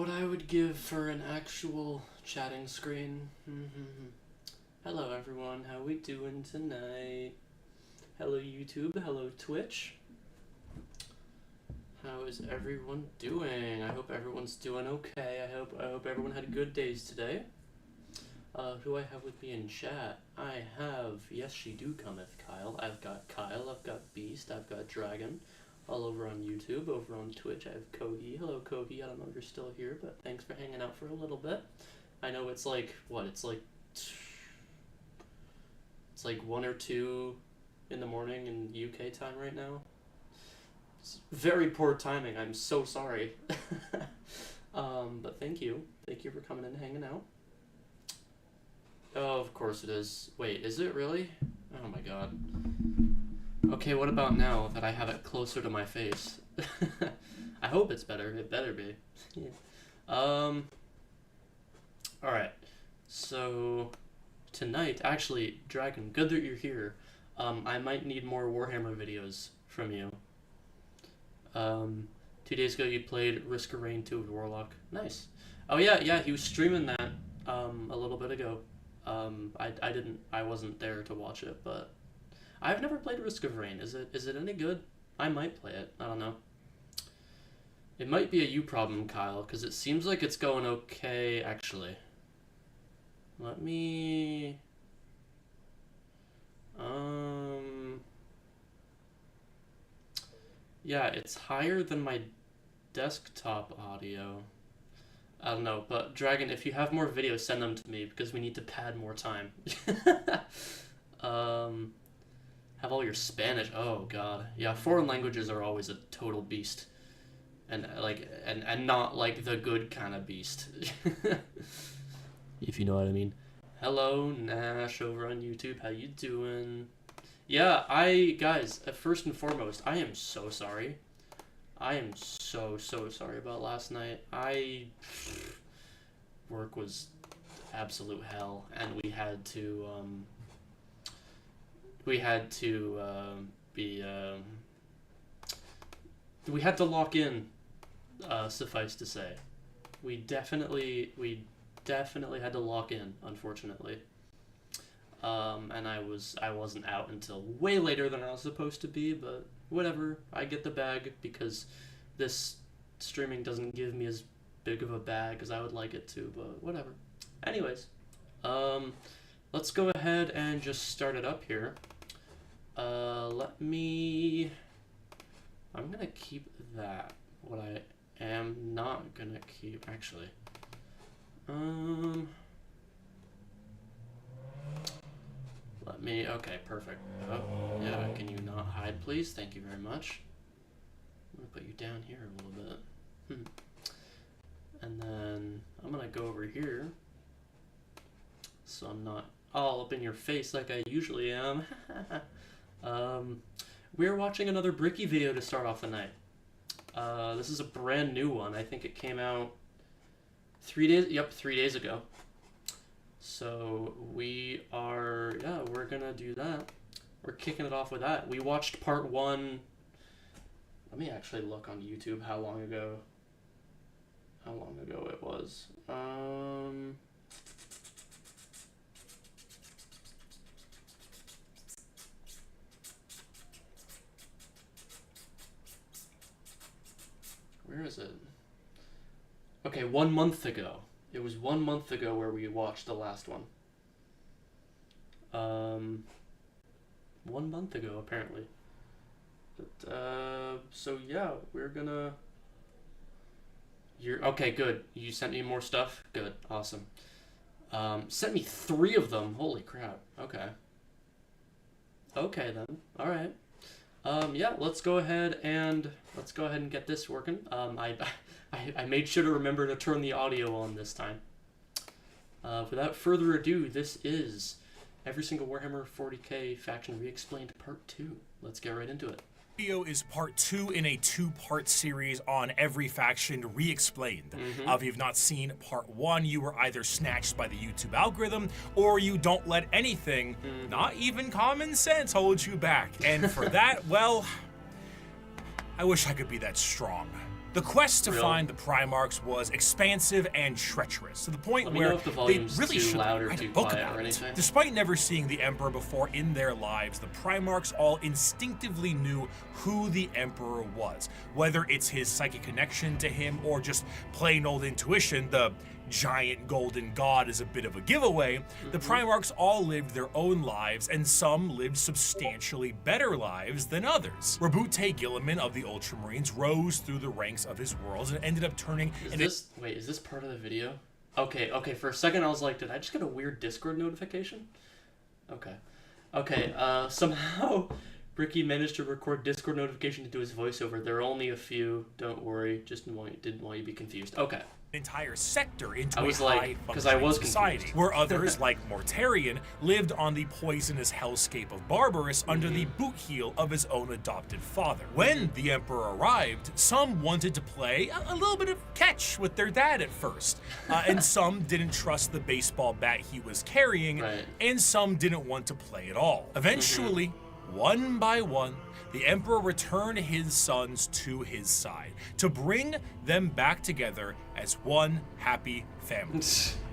what I would give for an actual chatting screen. Hello everyone, how we doing tonight? Hello YouTube, hello Twitch. How is everyone doing? I hope everyone's doing okay. I hope everyone had good days today. Who I have with me in chat? I have Yes She Do Cometh Kyle. I've got Kyle, I've got Beast, I've got Dragon. All over on YouTube, over on Twitch, I have Kogi. Hello Kogi, I don't know if you're still here, but thanks for hanging out for a little bit. I know it's like, what, it's like 1 or 2 in the morning in UK time right now. It's very poor timing, I'm so sorry. But thank you for coming in and hanging out. Oh, of course it is. Wait, is it really? Oh my god. Okay, what about now that I have it closer to my face? I hope it's better. It better be. Yeah. Alright. So, tonight, actually, Dragon, good that you're here. I might need more Warhammer videos from you. 2 days ago you played Risk of Rain 2 with Warlock. Nice. Oh yeah, he was streaming that, a little bit ago. I wasn't there to watch it, but I've never played Risk of Rain. Is it any good? I might play it. I don't know. It might be a you problem, Kyle, because it seems like it's going okay, actually. Let me... Yeah, it's higher than my desktop audio. I don't know, but Dragon, if you have more videos, send them to me, because we need to pad more time. Have all your Spanish. Oh god. Yeah, foreign languages are always a total beast. And not like the good kind of beast. If you know what I mean. Hello, Nash over on YouTube. How you doing? Yeah, guys, first and foremost, I am so sorry. I am so sorry about last night. Work was absolute hell, and we had to lock in, suffice to say. We definitely had to lock in, unfortunately. And I wasn't out until way later than I was supposed to be, but whatever, I get the bag because this streaming doesn't give me as big of a bag as I would like it to, but whatever. Anyways, let's go ahead and just start it up here. I'm gonna keep that. What I am not gonna keep, actually. Okay, perfect. Oh, yeah, can you not hide, please? Thank you very much. I'm gonna put you down here a little bit. And then I'm gonna go over here, so I'm not all up in your face like I usually am. We're watching another Bricky video to start off the night. This is a brand new one. I think it came out 3 days ago. So we're gonna do that. We're kicking it off with that. We watched part 1. Let me actually look on YouTube how long ago it was. Where is it? Okay, 1 month ago. It was 1 month ago where we watched the last one. 1 month ago, apparently. But, so yeah, we're gonna... Okay, good. You sent me more stuff? Good, awesome. Sent me 3 of them. Holy crap. Okay. Okay then. Alright. Yeah, let's go ahead and get this working. I made sure to remember to turn the audio on this time. Without further ado, this is Every Single Warhammer 40k Faction Re-Explained Part 2. Let's get right into it. This video is part 2 in a 2-part series on every faction re-explained. If you've not seen part 1, you were either snatched by the YouTube algorithm, or you don't let anything, not even common sense, hold you back. And for that, well, I wish I could be that strong. The quest to find the Primarchs was expansive and treacherous, to the point where they really should write a book about it. Despite never seeing the Emperor before in their lives, the Primarchs all instinctively knew who the Emperor was. Whether it's his psychic connection to him or just plain old intuition, the giant golden god is a bit of a giveaway. The Primarchs all lived their own lives, and some lived substantially better lives than others. Rabute Gilliman of the Ultramarines rose through the ranks of his worlds and ended up turning Wait, is this part of the video? Okay, for a second I was like, did I just get a weird Discord notification? Okay, somehow Bricky managed to record Discord notification to do his voiceover. There are only a few, don't worry, just didn't want you to be confused. Okay. Entire sector into a high-functioning society, where others, like Mortarion, lived on the poisonous hellscape of Barbarous under the boot heel of his own adopted father. When the Emperor arrived, some wanted to play a little bit of catch with their dad at first, and some didn't trust the baseball bat he was carrying, and some didn't want to play at all. Eventually, one by one, the Emperor returned his sons to his side to bring them back together as one happy family.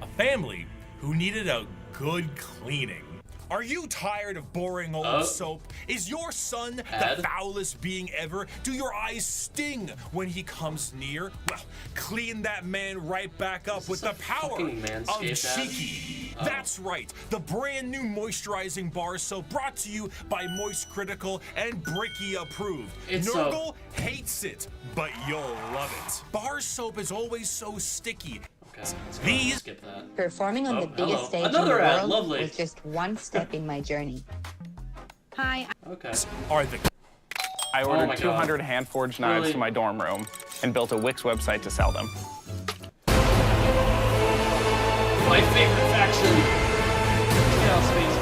A family who needed a good cleaning. Are you tired of boring old soap? Is your son the foulest being ever? Do your eyes sting when he comes near? Well, clean that man right back up with the power of Shiki. That's right, the brand new moisturizing bar soap brought to you by Moist Critical and Bricky approved. Nurgle hates it, but you'll love it. Bar soap is always so sticky. These skip that. Performing on the biggest stage in the world was just one step in my journey. Hi. Are the I ordered 200 hand-forged knives to my dorm room and built a Wix website to sell them. My favorite faction. Chaos Space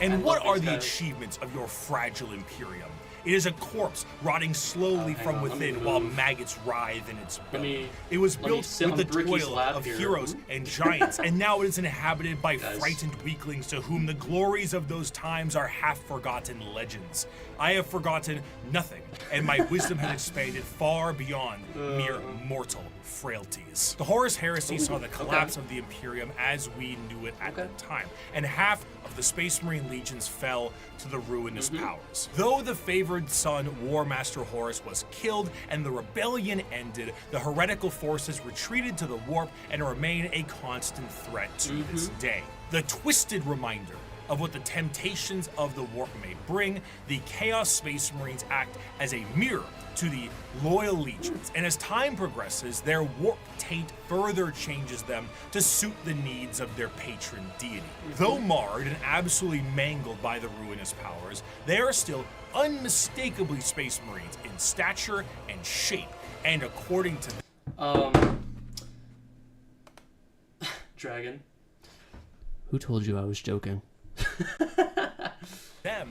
Marines. And what are the achievements of your fragile Imperium? It is a corpse rotting slowly from within while maggots writhe in its belly. It was built with the toil of heroes and giants, and now it is inhabited by frightened weaklings to whom the glories of those times are half-forgotten legends. I have forgotten nothing, and my wisdom has expanded far beyond mere mortal frailties. The Horus Heresy saw the collapse of the Imperium as we knew it at the time, and half of the Space Marine legions fell to the ruinous powers. Though the favored son, War Master Horus, was killed and the rebellion ended, the heretical forces retreated to the warp and remain a constant threat to this day. The twisted reminder of what the temptations of the warp may bring, the Chaos Space Marines act as a mirror to the loyal legions, and as time progresses, their warp taint further changes them to suit the needs of their patron deity. Though marred and absolutely mangled by the ruinous powers, they are still unmistakably Space Marines in stature and shape, and according to Dragon, who told you I was joking? them,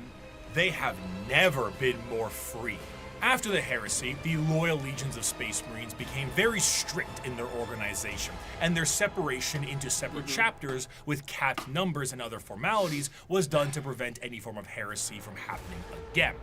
they have never been more free. After the heresy, the loyal legions of Space Marines became very strict in their organization, and their separation into separate chapters with capped numbers and other formalities was done to prevent any form of heresy from happening again.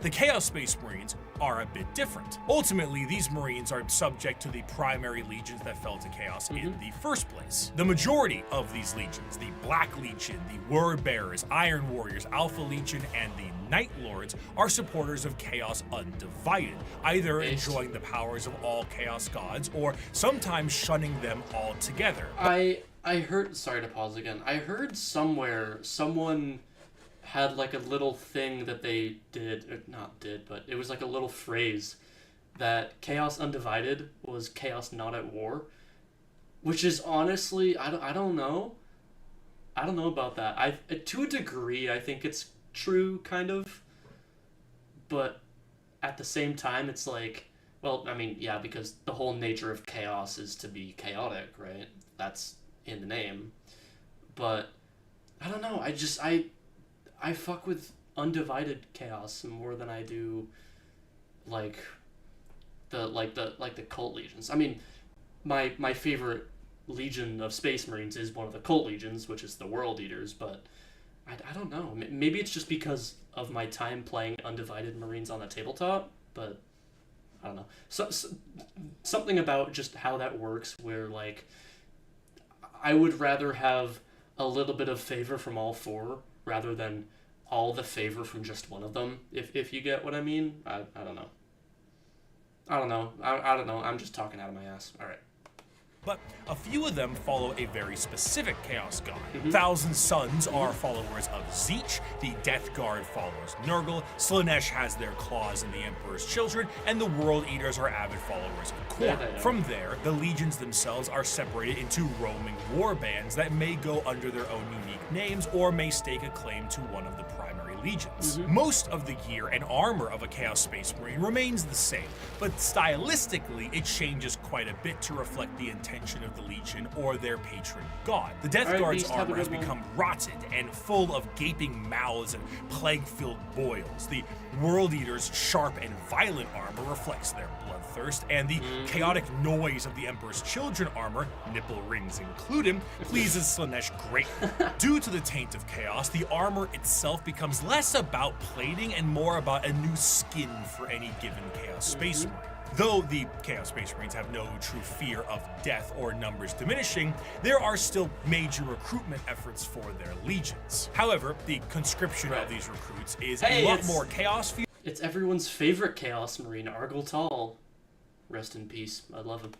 The Chaos Space Marines are a bit different. Ultimately, these Marines are subject to the primary legions that fell to Chaos in the first place. The majority of these legions, the Black Legion, the Word Bearers, Iron Warriors, Alpha Legion, and the Night Lords, are supporters of Chaos Undivided, either enjoying the powers of all Chaos gods or sometimes shunning them altogether. I heard, sorry to pause again, I heard somewhere someone had like a little thing that they did, or not did, but it was like a little phrase that Chaos Undivided was Chaos Not at War, which is honestly, I don't know about that. To a degree, I think it's true, kind of, but at the same time, it's like, well, I mean, yeah, because the whole nature of chaos is to be chaotic, right? That's in the name, but I don't know, I fuck with undivided chaos more than I do like the cult legions. I mean, my favorite legion of Space Marines is one of the cult legions, which is the World Eaters, but I don't know. Maybe it's just because of my time playing Undivided Marines on the tabletop, but I don't know. Something about just how that works, where like I would rather have a little bit of favor from all four rather than all the favor from just one of them. If you get what I mean, I don't know. I don't know. I don't know. I'm just talking out of my ass. All right. But a few of them follow a very specific Chaos God. Thousand Sons are followers of Tzeentch, the Death Guard follows Nurgle, Slaanesh has their claws in the Emperor's Children, and the World Eaters are avid followers of Khorne. From there, the legions themselves are separated into roaming war bands that may go under their own unique names or may stake a claim to one of the primary legions. Most of the gear and armor of a Chaos Space Marine remains the same, but stylistically it changes quite a bit to reflect the intention of the Legion or their patron god. The Death Guard's armor has become rotted and full of gaping mouths and plague-filled boils. The World Eater's sharp and violent armor reflects their bloodthirst, and the chaotic noise of the Emperor's Children armor, nipple rings included, pleases Slaanesh greatly. Due to the taint of chaos, the armor itself becomes less about plating and more about a new skin for any given Chaos Space Marine. Though the Chaos Space Marines have no true fear of death or numbers diminishing, there are still major recruitment efforts for their legions. However, the conscription of these recruits is a lot more chaos-fueled. It's everyone's favorite Chaos Marine, Argyle Tall. Rest in peace. I love him.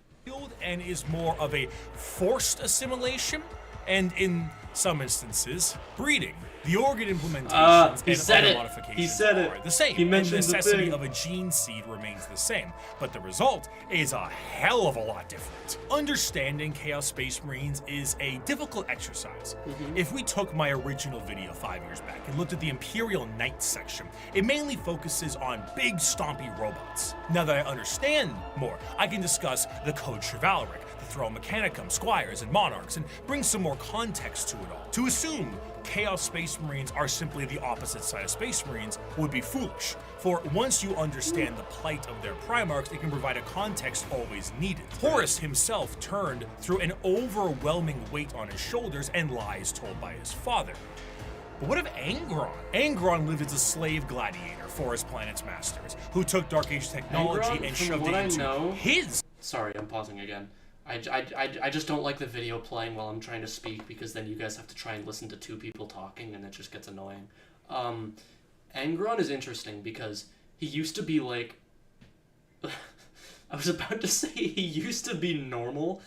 And is more of a forced assimilation, and in some instances, breeding. The organ implementations and other modifications are the same, and the necessity of a gene seed remains the same, but the result is a hell of a lot different. Understanding Chaos Space Marines is a difficult exercise. If we took my original video 5 years back and looked at the Imperial Knights section, it mainly focuses on big stompy robots. Now that I understand more, I can discuss the Code Chivalric, throw Mechanicum, Squires, and Monarchs, and bring some more context to it all. To assume Chaos Space Marines are simply the opposite side of Space Marines would be foolish, for once you understand the plight of their Primarchs, it can provide a context always needed. Horus himself turned through an overwhelming weight on his shoulders and lies told by his father. But what of Angron? Angron lived as a slave gladiator for his planet's masters, who took Dark Age technology and shoved it into his... Sorry, I'm pausing again. I just don't like the video playing while I'm trying to speak, because then you guys have to try and listen to two people talking and it just gets annoying. Angron is interesting because he used to be like... I was about to say he used to be normal.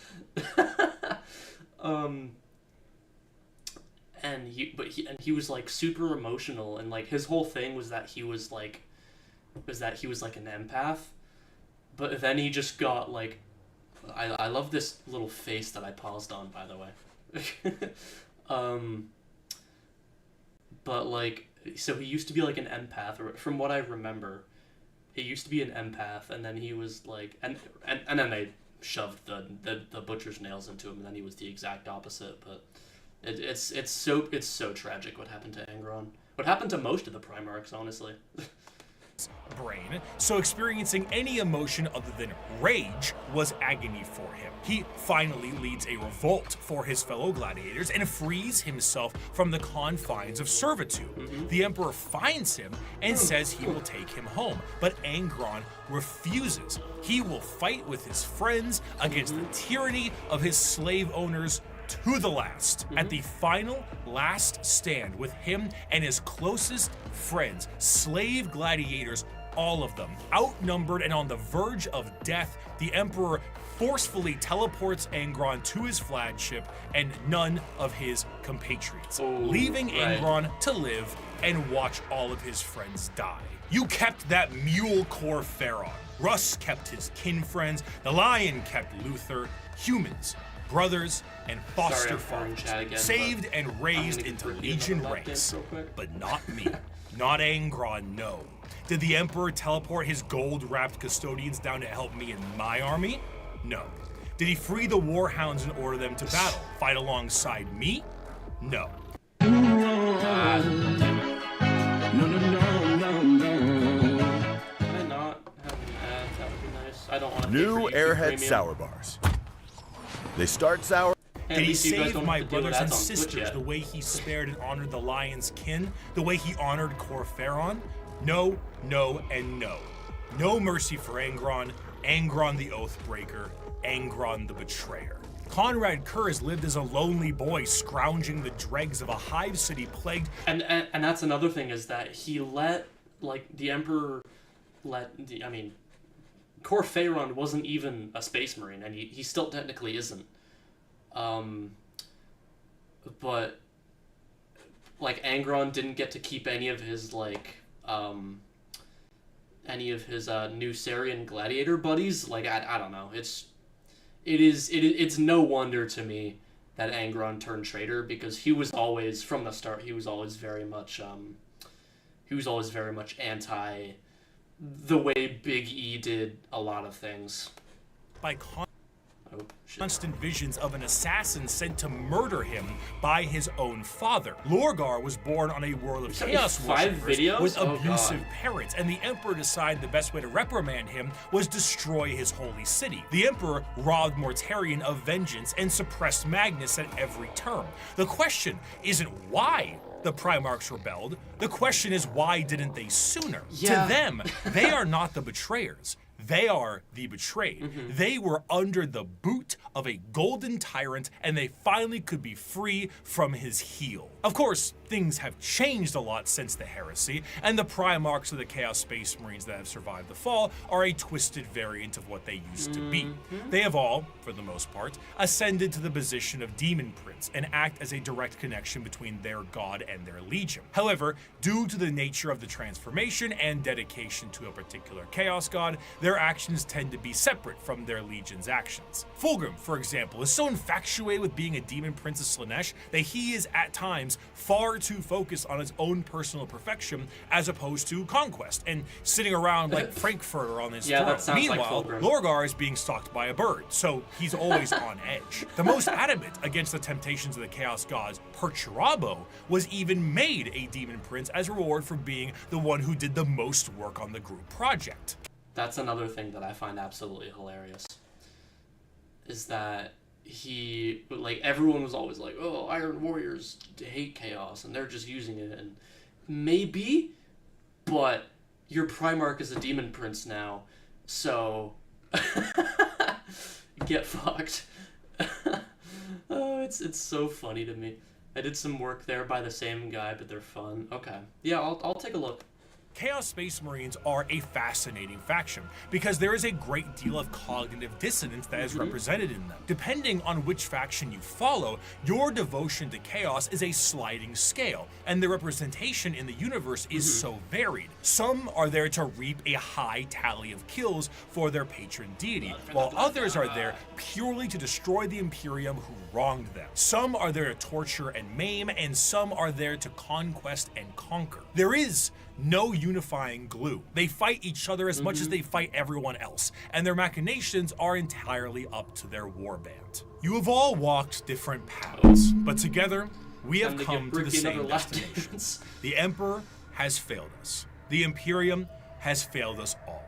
And he was like super emotional, and like his whole thing was that he was like an empath. But then he just got like... I love this little face that I paused on, by the way. But like, so he used to be like an empath, or from what I remember, he used to be an empath, and then he was like, and then they shoved the butcher's nails into him, and then he was the exact opposite. But it's so tragic what happened to Angron. What happened to most of the Primarchs, honestly. Brain, so experiencing any emotion other than rage was agony for him. He finally leads a revolt for his fellow gladiators and frees himself from the confines of servitude. The Emperor finds him and says he will take him home, but Angron refuses. He will fight with his friends against the tyranny of his slave owners to the last. At the final last stand with him and his closest friends, slave gladiators, all of them outnumbered and on the verge of death, the Emperor forcefully teleports Angron to his flagship and none of his compatriots, leaving Angron to live and watch all of his friends die. You kept that mule core Pharaon. Russ kept his kin friends. The Lion kept Luther. Humans, brothers, and foster fathers, saved and raised into Legion ranks. But not me. Not Angron, no. Did the Emperor teleport his gold-wrapped custodians down to help me in my army? No. Did he free the warhounds and order them to battle, fight alongside me? No. New Airhead Sour Bars. They start sour. Did he save my brothers and sisters the way he spared and honored the lion's kin? The way he honored Corferon? No, no, and no. No mercy for Angron, Angron the Oathbreaker, Angron the Betrayer. Conrad Kurz lived as a lonely boy, scrounging the dregs of a hive city plagued. And that's another thing, is that he let, like, the Emperor Corferon wasn't even a Space Marine, and he still technically isn't. But, like, Angron didn't get to keep any of his, like, new Sarian gladiator buddies. Like, I don't know. It's no wonder to me that Angron turned traitor, because he was always, from the start, he was always very much anti the way Big E did a lot of things. By constant visions of an assassin sent to murder him by his own father. Lorgar was born on a world of chaos worshippers with abusive parents, and the Emperor decided the best way to reprimand him was destroy his holy city. The Emperor robbed Mortarion of vengeance and suppressed Magnus at every turn. The question isn't why the Primarchs rebelled. The question is, why didn't they sooner? Yeah. To them, they are not the betrayers. They are the betrayed. Mm-hmm. They were under the boot of a golden tyrant, and they finally could be free from his heel. Of course, things have changed a lot since the heresy, and the Primarchs of the Chaos Space Marines that have survived the fall are a twisted variant of what they used to be. They have all, for the most part, ascended to the position of Demon Prince and act as a direct connection between their god and their legion. However, due to the nature of the transformation and dedication to a particular chaos god, their actions tend to be separate from their legion's actions. Fulgrim, for example, is so infatuated with being a Demon Prince of Slaanesh that he is at times far too focused on his own personal perfection as opposed to conquest and sitting around like Frankfurter on his throne. Meanwhile, like Lorgar is being stalked by a bird, so he's always on edge. The most adamant against the temptations of the Chaos Gods, Perturabo, was even made a Demon Prince as a reward for being the one who did the most work on the group project. That's another thing that I find absolutely hilarious, is that he, like, everyone was always like, oh, Iron Warriors hate chaos and they're just using it, and maybe, but your Primarch is a Demon Prince now, so get fucked. Oh, it's so funny to me. I did some work there by the same guy, but they're fun. Okay, yeah, I'll take a look. Chaos Space Marines are a fascinating faction because there is a great deal of cognitive dissonance that is represented in them. Depending on which faction you follow, your devotion to chaos is a sliding scale, and the representation in the universe is so varied. Some are there to reap a high tally of kills for their patron deity, while others are there purely to destroy the Imperium who wronged them. Some are there to torture and maim, and some are there to conquest and conquer. There is no unifying glue. They fight each other as much as they fight everyone else, and their machinations are entirely up to their warband. You have all walked different paths, but together we have come to the same destination. The Emperor has failed us. The Imperium has failed us all.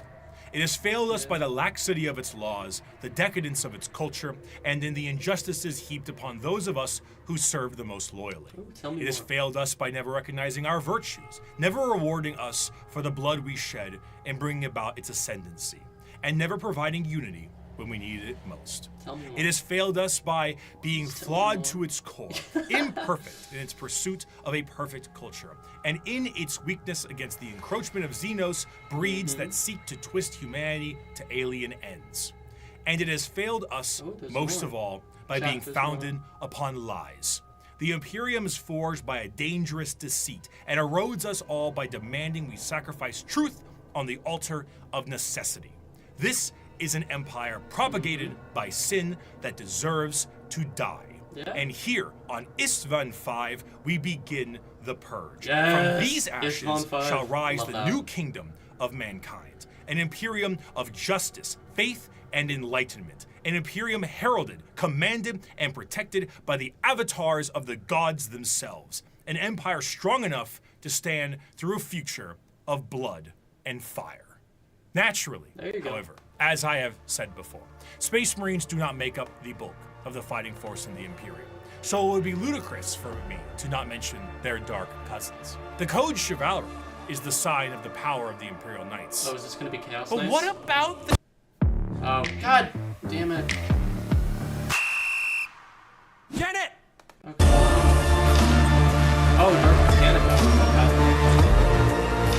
It has failed us by the laxity of its laws, the decadence of its culture, and in the injustices heaped upon those of us who serve the most loyally. It has failed us by never recognizing our virtues, never rewarding us for the blood we shed and bringing about its ascendancy, and never providing unity when we needed it most. It has failed us by being flawed to its core, imperfect in its pursuit of a perfect culture, and in its weakness against the encroachment of Xenos breeds that seek to twist humanity to alien ends. And it has failed us, most of all, by being founded upon lies. The Imperium is forged by a dangerous deceit and erodes us all by demanding we sacrifice truth on the altar of necessity. This is an empire propagated by sin that deserves to die. Yeah. And here on Istvan 5, we begin the purge. Yes. From these ashes shall rise the new kingdom of mankind, an Imperium of justice, faith, and enlightenment. An Imperium heralded, commanded, and protected by the avatars of the gods themselves. An empire strong enough to stand through a future of blood and fire. Naturally, however, as I have said before, Space Marines do not make up the bulk of the fighting force in the Imperium. So it would be ludicrous for me to not mention their dark cousins. The Code Chivalry is the sign of the power of the Imperial Knights. Oh, is this gonna be Chaos But Knights? what about the... Oh, god damn it. Get it! Okay. Oh, Dark Mechanicum.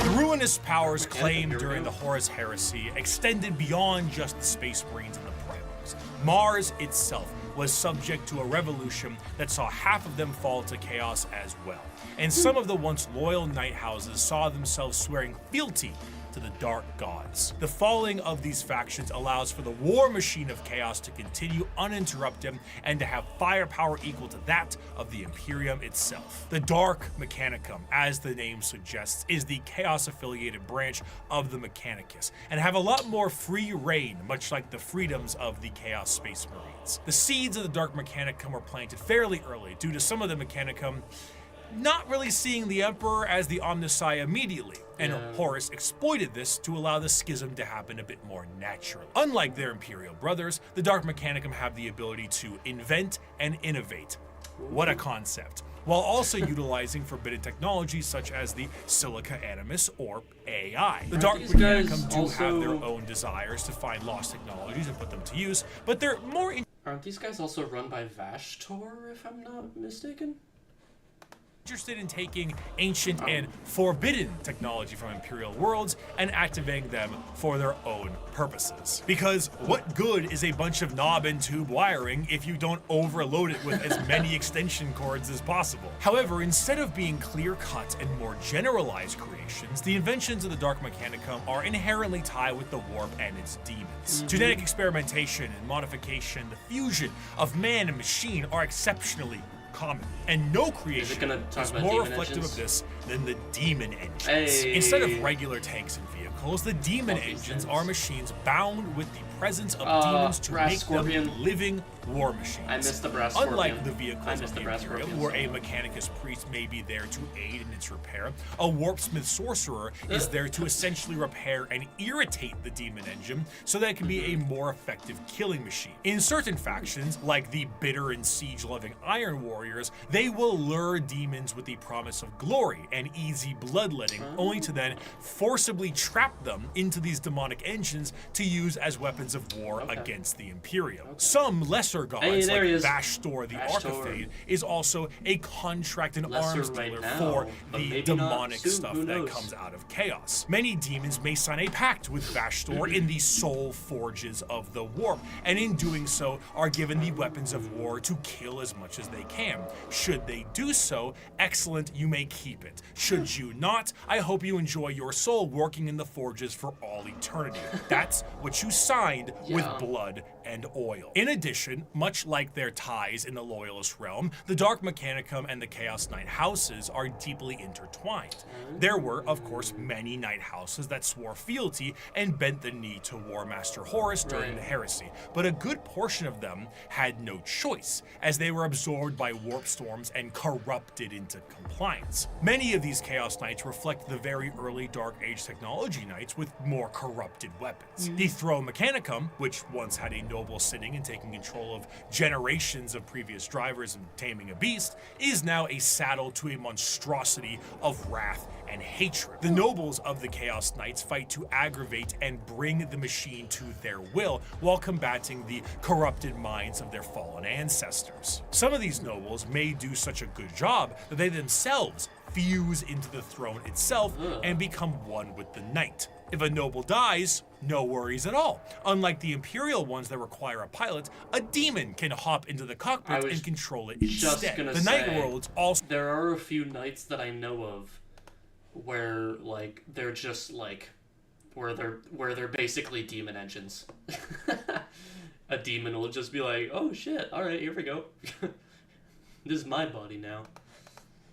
The ruinous powers claimed during the Horus Heresy extended beyond just the Space Marines and the Primarchs. Mars itself was subject to a revolution that saw half of them fall to chaos as well. And some of the once loyal knight houses saw themselves swearing fealty to the dark gods. The falling of these factions allows for the war machine of chaos to continue uninterrupted and to have firepower equal to that of the Imperium itself. The Dark Mechanicum, as the name suggests, is the chaos-affiliated branch of the Mechanicus, and have a lot more free reign, much like the freedoms of the Chaos Space Marines. The seeds of the Dark Mechanicum were planted fairly early due to some of the Mechanicum not really seeing the Emperor as the Omnissiah immediately, and Horus exploited this to allow the schism to happen a bit more naturally. Unlike their Imperial brothers, the Dark Mechanicum have the ability to invent and innovate. What a concept. While also utilizing forbidden technologies such as the Silica Animus or AI. The Dark Mechanicum do have their own desires to find lost technologies and put them to use, but they're more Aren't these guys also run by Vashtor, if I'm not mistaken? interested in taking ancient and forbidden technology from Imperial worlds and activating them for their own purposes. Because what good is a bunch of knob and tube wiring if you don't overload it with as many extension cords as possible? However, instead of being clear-cut and more generalized creations, the inventions of the Dark Mechanicum are inherently tied with the warp and its demons. Genetic experimentation and modification, the fusion of man and machine are exceptionally common, and no creation is more reflective of this than the demon engines. Instead of regular tanks and vehicles, the demon engines are machines bound with the presence of demons to make them living war machines. I missed the brass scorpion. Unlike the vehicles of the Imperium, where a Mechanicus priest may be there to aid in its repair, a warpsmith sorcerer is there to essentially repair and irritate the demon engine so that it can be a more effective killing machine. In certain factions, like the bitter and siege-loving Iron Warriors, they will lure demons with the promise of glory and easy bloodletting, only to then forcibly trap them into these demonic engines to use as weapons of war against the Imperium. Some lesser gods, like Vashtor the Archifade, is also a contract and arms dealer for the demonic stuff that comes out of chaos. Many demons may sign a pact with Vashtor in the soul forges of the warp, and in doing so are given the weapons of war to kill as much as they can. Should they do so, excellent, you may keep it. Should you not, I hope you enjoy your soul working in the forges for all eternity. That's what you signed with blood and oil. In addition, much like their ties in the Loyalist realm, the Dark Mechanicum and the Chaos Knight houses are deeply intertwined. There were, of course, many Knight houses that swore fealty and bent the knee to War Master Horus during the heresy, but a good portion of them had no choice, as they were absorbed by warp storms and corrupted into compliance. Many of these Chaos Knights reflect the very early Dark Age technology Knights with more corrupted weapons. The Throne Mechanicum, which once had a noble sitting and taking control of generations of previous drivers and taming a beast, is now a saddle to a monstrosity of wrath and hatred. The nobles of the Chaos Knights fight to aggravate and bring the machine to their will while combating the corrupted minds of their fallen ancestors. Some of these nobles may do such a good job that they themselves fuse into the throne itself and become one with the knight. If a noble dies, no worries at all. Unlike the Imperial ones that require a pilot, a demon can hop into the cockpit and control it instead. The Knight worlds also— there are a few knights that I know of where, like, they're just, like, where they're basically demon engines. A demon will just be like, oh shit, alright, here we go. This is my body now.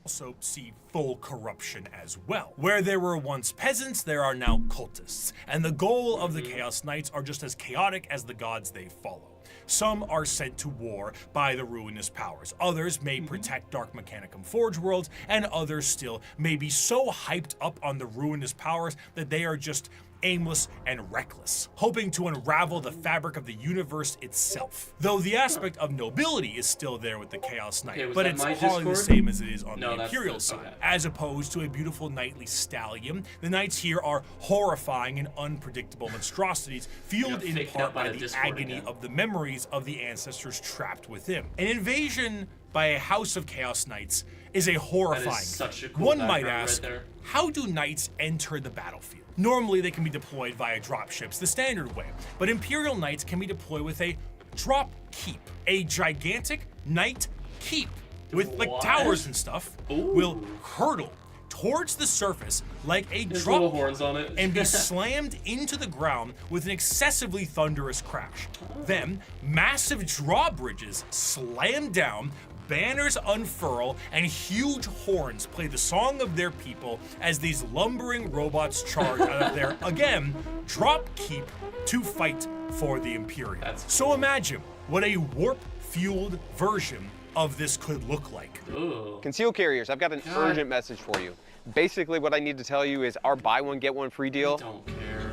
Also see full corruption as well. Where there were once peasants, there are now cultists, and the goal of the Chaos Knights are just as chaotic as the gods they follow. Some are sent to war by the ruinous powers. Others may protect Dark Mechanicum Forge worlds, and others still may be so hyped up on the ruinous powers that they are just aimless and reckless, hoping to unravel the fabric of the universe itself. Though the aspect of nobility is still there with the Chaos Knight, Okay, but it's hardly the same as it is on the Imperial side. Okay. As opposed to a beautiful knightly stallion, the knights here are horrifying and unpredictable monstrosities, fueled in part by the agony of the memories of the ancestors trapped within. An invasion by a house of Chaos Knights is a horrifying thing. One might ask, how do knights enter the battlefield? Normally they can be deployed via dropships, the standard way, but Imperial Knights can be deployed with a drop keep, a gigantic knight keep with like towers and stuff. Will hurtle towards the surface like a drop horns on it. and be slammed into the ground with an excessively thunderous crash. Then massive drawbridges slam down, banners unfurl, and huge horns play the song of their people as these lumbering robots charge out of their, again, drop keep to fight for the Imperium. So imagine what a warp-fueled version of this could look like. Ooh. Concealed carriers, I've got an urgent message for you. Basically what I need to tell you is our buy one, get one free deal. I don't care.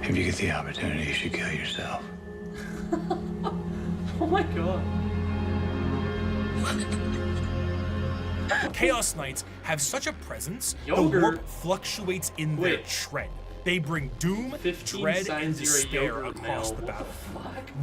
If you get the opportunity, you should kill yourself. Oh my god. Chaos Knights have such a presence, the warp fluctuates in their tread. They bring doom, dread, and despair across the battle.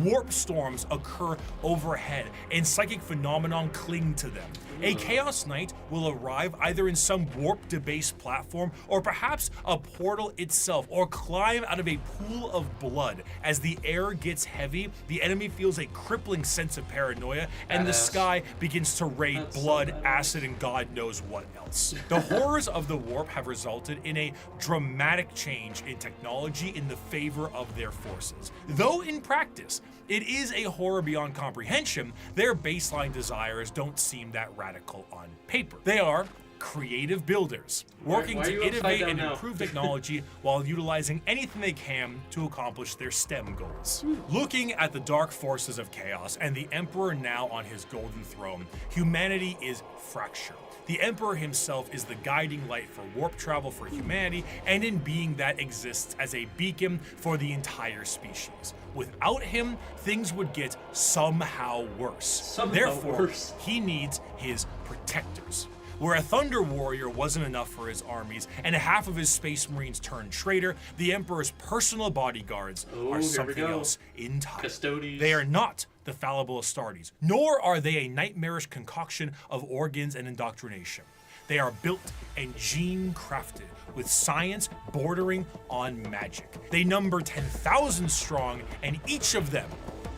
Warp storms occur overhead, and psychic phenomenon cling to them. A Chaos Knight will arrive either in some warp-debased platform, or perhaps a portal itself, or climb out of a pool of blood. As the air gets heavy, the enemy feels a crippling sense of paranoia, and the sky begins to rain blood, acid, and God knows what else. The horrors of the warp have resulted in a dramatic change in technology in the favor of their forces. Though in practice, it is a horror beyond comprehension, their baseline desires don't seem that radical on paper. They are creative builders, working to innovate and improve technology while utilizing anything they can to accomplish their STEM goals. Looking at the dark forces of chaos and the Emperor now on his golden throne, humanity is fractured. The Emperor himself is the guiding light for warp travel for humanity, and in being that exists as a beacon for the entire species. Without him, things would get somehow worse. Therefore, he needs his protectors. Where a Thunder Warrior wasn't enough for his armies, and half of his Space Marines turned traitor, the Emperor's personal bodyguards are something else entirely. Custodians. They are not the fallible Astartes, nor are they a nightmarish concoction of organs and indoctrination. They are built and gene-crafted with science bordering on magic. They number 10,000 strong, and each of them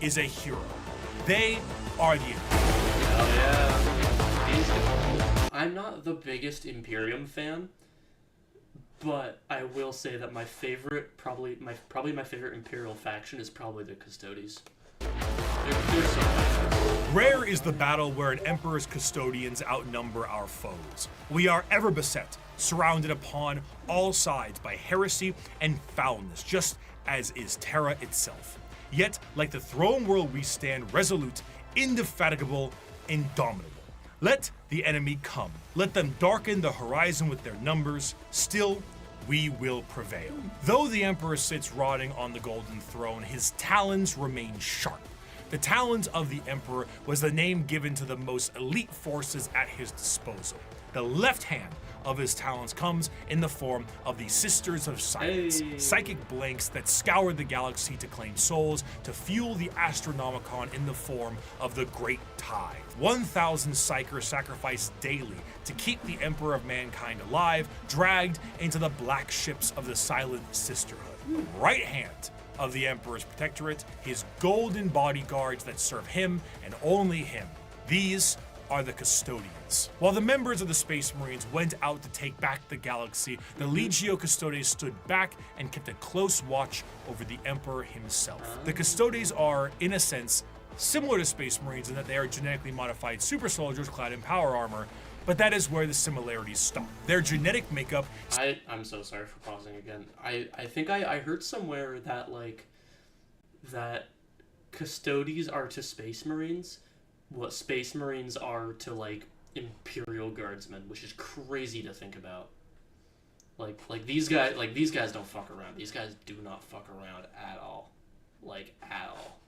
is a hero. They are the Oh yeah. I'm not the biggest Imperium fan, but I will say that my favorite, probably my favorite Imperial faction is probably the Custodians. They're so much. Rare is the battle where an Emperor's Custodians outnumber our foes. We are ever beset, surrounded upon all sides by heresy and foulness, just as is Terra itself. Yet, like the throne world, we stand resolute, indefatigable, indomitable. Let the enemy come. Let them darken the horizon with their numbers. Still, we will prevail. Though the Emperor sits rotting on the golden throne, his talons remain sharp. The talons of the Emperor was the name given to the most elite forces at his disposal. The left hand of his talons comes in the form of the Sisters of Silence, psychic blanks that scour the galaxy to claim souls, to fuel the Astronomicon in the form of the Great Tide. 1,000 psychers sacrificed daily to keep the Emperor of Mankind alive, dragged into the black ships of the Silent Sisterhood. Right hand of the Emperor's protectorate, his golden bodyguards that serve him and only him. These are the Custodians. While the members of the Space Marines went out to take back the galaxy, the Legio Custodes stood back and kept a close watch over the Emperor himself. The Custodes are, in a sense, similar to Space Marines in that they are genetically modified super soldiers clad in power armor, but that is where the similarities stop. Their genetic makeup... I'm so sorry for pausing again. I think I heard somewhere that, like, that Custodians are to Space Marines what Space Marines are to, like, Imperial Guardsmen, which is crazy to think about. Like these guys don't fuck around. These guys do not fuck around at all. Like, at all.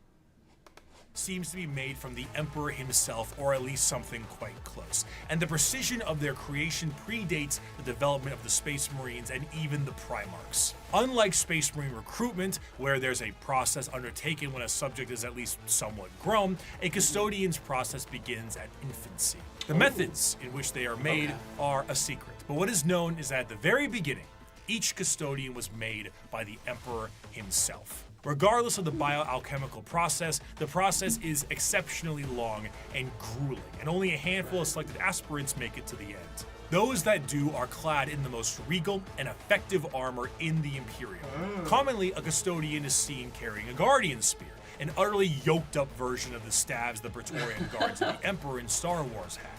Seems to be made from the Emperor himself, or at least something quite close. And the precision of their creation predates the development of the Space Marines and even the Primarchs. Unlike Space Marine recruitment, where there's a process undertaken when a subject is at least somewhat grown, a Custodian's process begins at infancy. The methods in which they are made are a secret, but what is known is that at the very beginning, each Custodian was made by the Emperor himself. Regardless of the bioalchemical process, the process is exceptionally long and grueling, and only a handful of selected aspirants make it to the end. Those that do are clad in the most regal and effective armor in the Imperium. Commonly, a Custodian is seen carrying a Guardian Spear, an utterly yoked up version of the staves the Praetorian Guards of the Emperor in Star Wars had.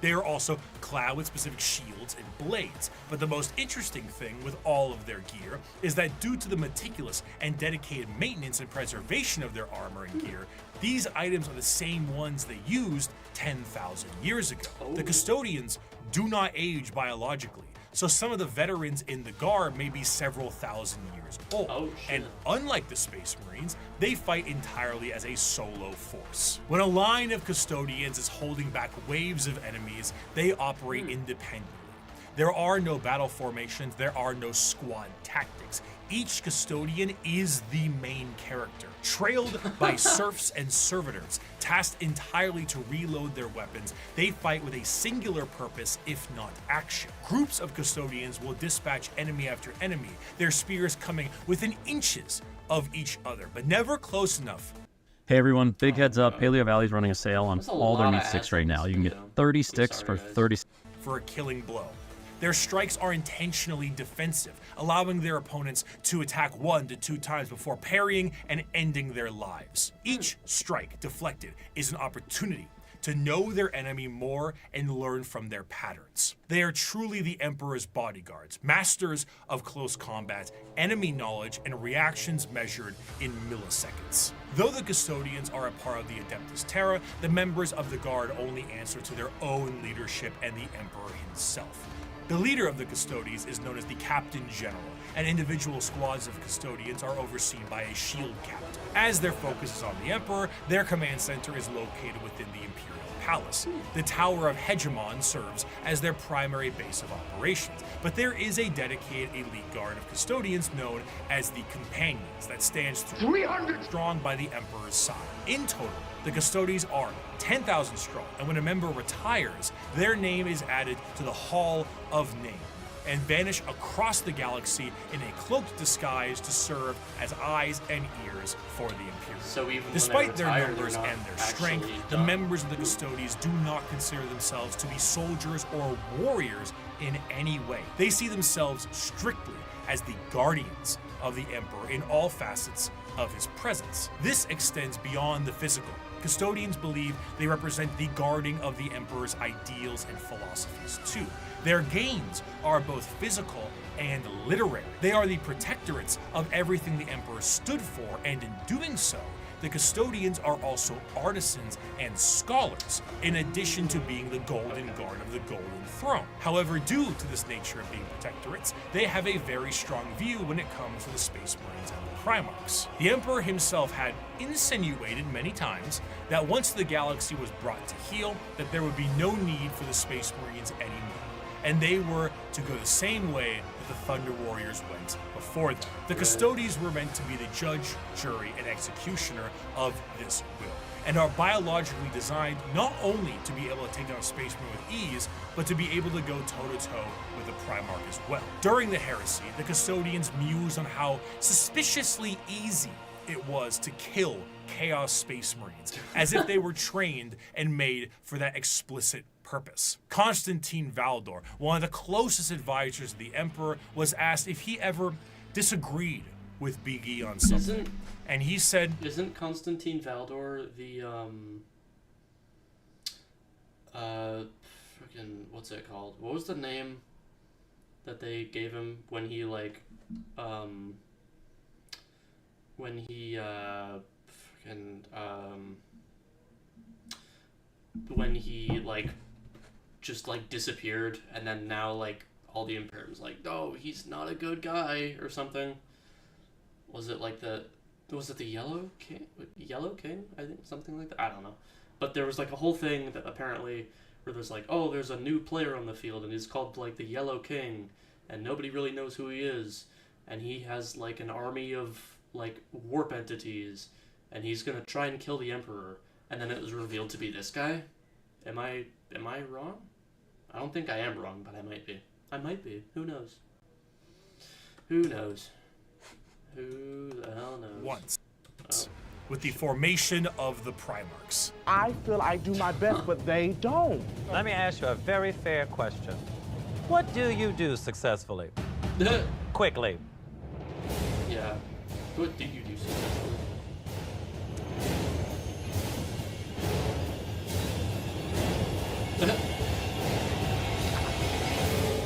They are also clad with specific shields and blades, but the most interesting thing with all of their gear is that due to the meticulous and dedicated maintenance and preservation of their armor and gear, these items are the same ones they used 10,000 years ago. The Custodians do not age biologically, so some of the veterans in the Guard may be several thousand years old. And unlike the Space Marines, they fight entirely as a solo force. When a line of Custodians is holding back waves of enemies, they operate independently. There are no battle formations, there are no squad tactics. Each Custodian is the main character, trailed by serfs and servitors, tasked entirely to reload their weapons. They fight with a singular purpose, if not action. Groups of Custodians will dispatch enemy after enemy, their spears coming within inches of each other, but never close enough. Hey everyone, big heads up, Paleo Valley's running a sale on all their meat sticks right now. You can get 30 sticks for 30 for a killing blow. Their strikes are intentionally defensive, allowing their opponents to attack 1 to 2 times before parrying and ending their lives. Each strike deflected is an opportunity to know their enemy more and learn from their patterns. They are truly the Emperor's bodyguards, masters of close combat, enemy knowledge, and reactions measured in milliseconds. Though the Custodians are a part of the Adeptus Terra, the members of the Guard only answer to their own leadership and the Emperor himself. The leader of the Custodians is known as the Captain General, and individual squads of Custodians are overseen by a shield captain. As their focus is on the Emperor, their command center is located within the Imperial Palace. The Tower of Hegemon serves as their primary base of operations, but there is a dedicated elite guard of Custodians known as the Companions that stands 300 strong by the Emperor's side. In total, the Custodians are 10,000 strong, and when a member retires, their name is added to the Hall of Name and vanish across the galaxy in a cloaked disguise to serve as eyes and ears for the Imperium. So even despite their numbers and their strength, the members of the Custodians do not consider themselves to be soldiers or warriors in any way. They see themselves strictly as the guardians of the Emperor in all facets of his presence. This extends beyond the physical. Custodians believe they represent the guarding of the Emperor's ideals and philosophies too. Their gains are both physical and literary. They are the protectorates of everything the Emperor stood for, and in doing so, the Custodians are also artisans and scholars, in addition to being the Golden Guard of the Golden Throne. However, due to this nature of being protectorates, they have a very strong view when it comes to the Space Marines and the Primarchs. The Emperor himself had insinuated many times that once the galaxy was brought to heel, that there would be no need for the Space Marines anymore, and they were to go the same way that the Thunder Warriors went before them. The Custodians were meant to be the judge, jury, and executioner of this will, and are biologically designed not only to be able to take down a Space Marine with ease, but to be able to go toe-to-toe with the Primarch as well. During the Heresy, the Custodians mused on how suspiciously easy it was to kill Chaos Space Marines, as if they were trained and made for that explicit purpose. Constantine Valdor, one of the closest advisors of the Emperor, was asked if he ever disagreed with Big E on something. And he said... Isn't Constantine Valdor the, freaking, what's it called? What was the name that they gave him when he, like, when he like just like disappeared, and then now like all the Imperium's like, no, he's not a good guy, or something. Was it like was it the Yellow King? Yellow King? I think, something like that. I don't know. But there was like a whole thing that apparently, where there's like, oh, there's a new player on the field, and he's called like the Yellow King, and nobody really knows who he is, and he has like an army of like warp entities, and he's gonna try and kill the Emperor, and then it was revealed to be this guy. Am I wrong? I don't think I am wrong, but I might be. I might be. Who knows? Who knows? Who the hell knows? Once. Oh. With the formation of the Primarchs. I feel I do my best, but they don't. Let me ask you a very fair question. What do you do successfully? Quickly. Yeah. What do you do successfully?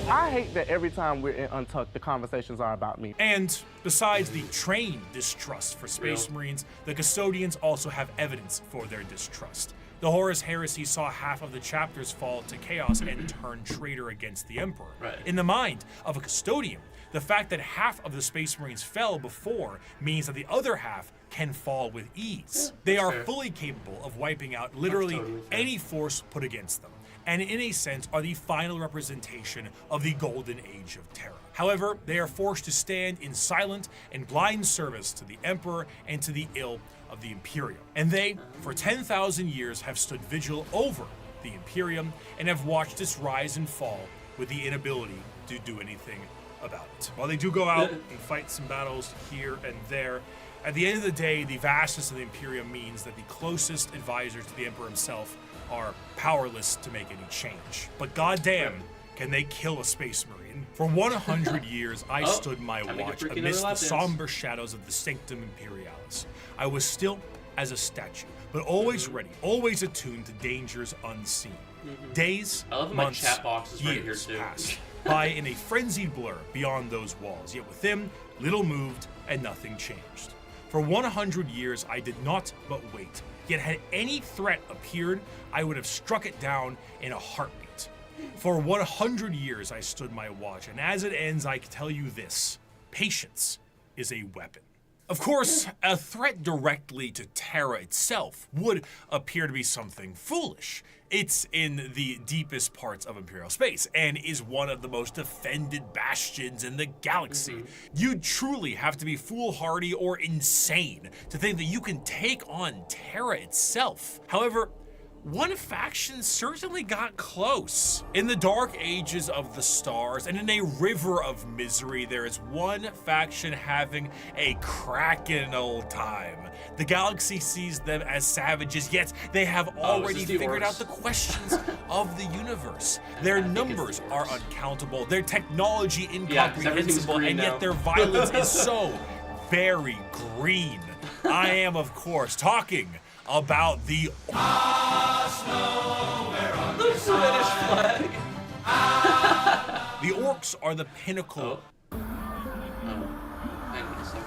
I hate that every time we're in Untucked, the conversations are about me. And besides the trained distrust for Space Marines, the Custodians also have evidence for their distrust. The Horus Heresy saw half of the chapters fall to chaos and turn traitor against the Emperor. Right. In the mind of a Custodian, the fact that half of the Space Marines fell before means that the other half can fall with ease. They are fully capable of wiping out literally any force put against them, and in a sense are the final representation of the golden age of terror. However, they are forced to stand in silent and blind service to the Emperor and to the ill of the Imperium. And they, for 10,000 years, have stood vigil over the Imperium and have watched its rise and fall with the inability to do anything about it. While they do go out and fight some battles here and there, at the end of the day, the vastness of the Imperium means that the closest advisors to the Emperor himself are powerless to make any change. But goddamn, can they kill a Space Marine? For 100 years, I stood my watch amidst the somber shadows of the Sanctum Imperialis. I was still as a statue, but always ready, always attuned to dangers unseen. Days, months, years passed by in a frenzied blur beyond those walls, yet within, little moved and nothing changed. For 100 years, I did not but wait. Yet had any threat appeared, I would have struck it down in a heartbeat. For 100 years, I stood my watch, and as it ends, I can tell you this: patience is a weapon. Of course, a threat directly to Terra itself would appear to be something foolish. It's in the deepest parts of Imperial space and is one of the most defended bastions in the galaxy. You'd truly have to be foolhardy or insane to think that you can take on Terra itself. However, one faction certainly got close. In the dark ages of the stars and in a river of misery, there is one faction having a crackin' old time. The galaxy sees them as savages, yet they have already figured out the questions of the universe. Their numbers are uncountable, their technology incomprehensible, and yet their violence is so very green. I am, of course, talking about the British flag. The Orks are the pinnacle Hang on a second.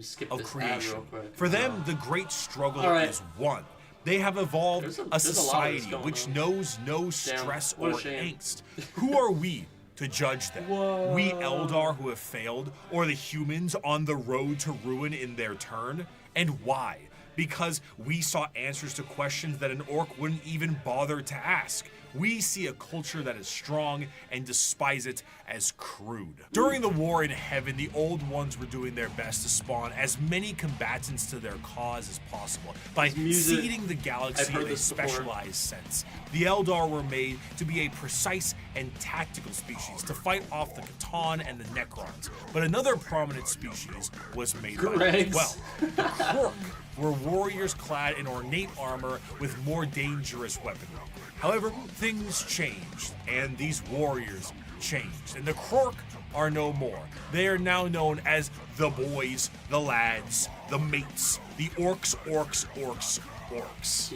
Skip of this ad creation. real quick. For them, the great struggle is won. They have evolved a society which knows no stress or angst. Who are we to judge them? We Eldar who have failed, or the humans on the road to ruin in their turn? And why? Because we saw answers to questions that an Ork wouldn't even bother to ask. We see a culture that is strong and despise it as crude. During the war in heaven, the Old Ones were doing their best to spawn as many combatants to their cause as possible by seeding the galaxy in a specialized sense. The Eldar were made to be a precise and tactical species to fight off the Catan and the Necrons, but another prominent species was made by them as well. The Krork were warriors clad in ornate armor with more dangerous weaponry. However, things changed, and these warriors changed, and the Krork are no more. They are now known as the boys, the lads, the mates, the Orks.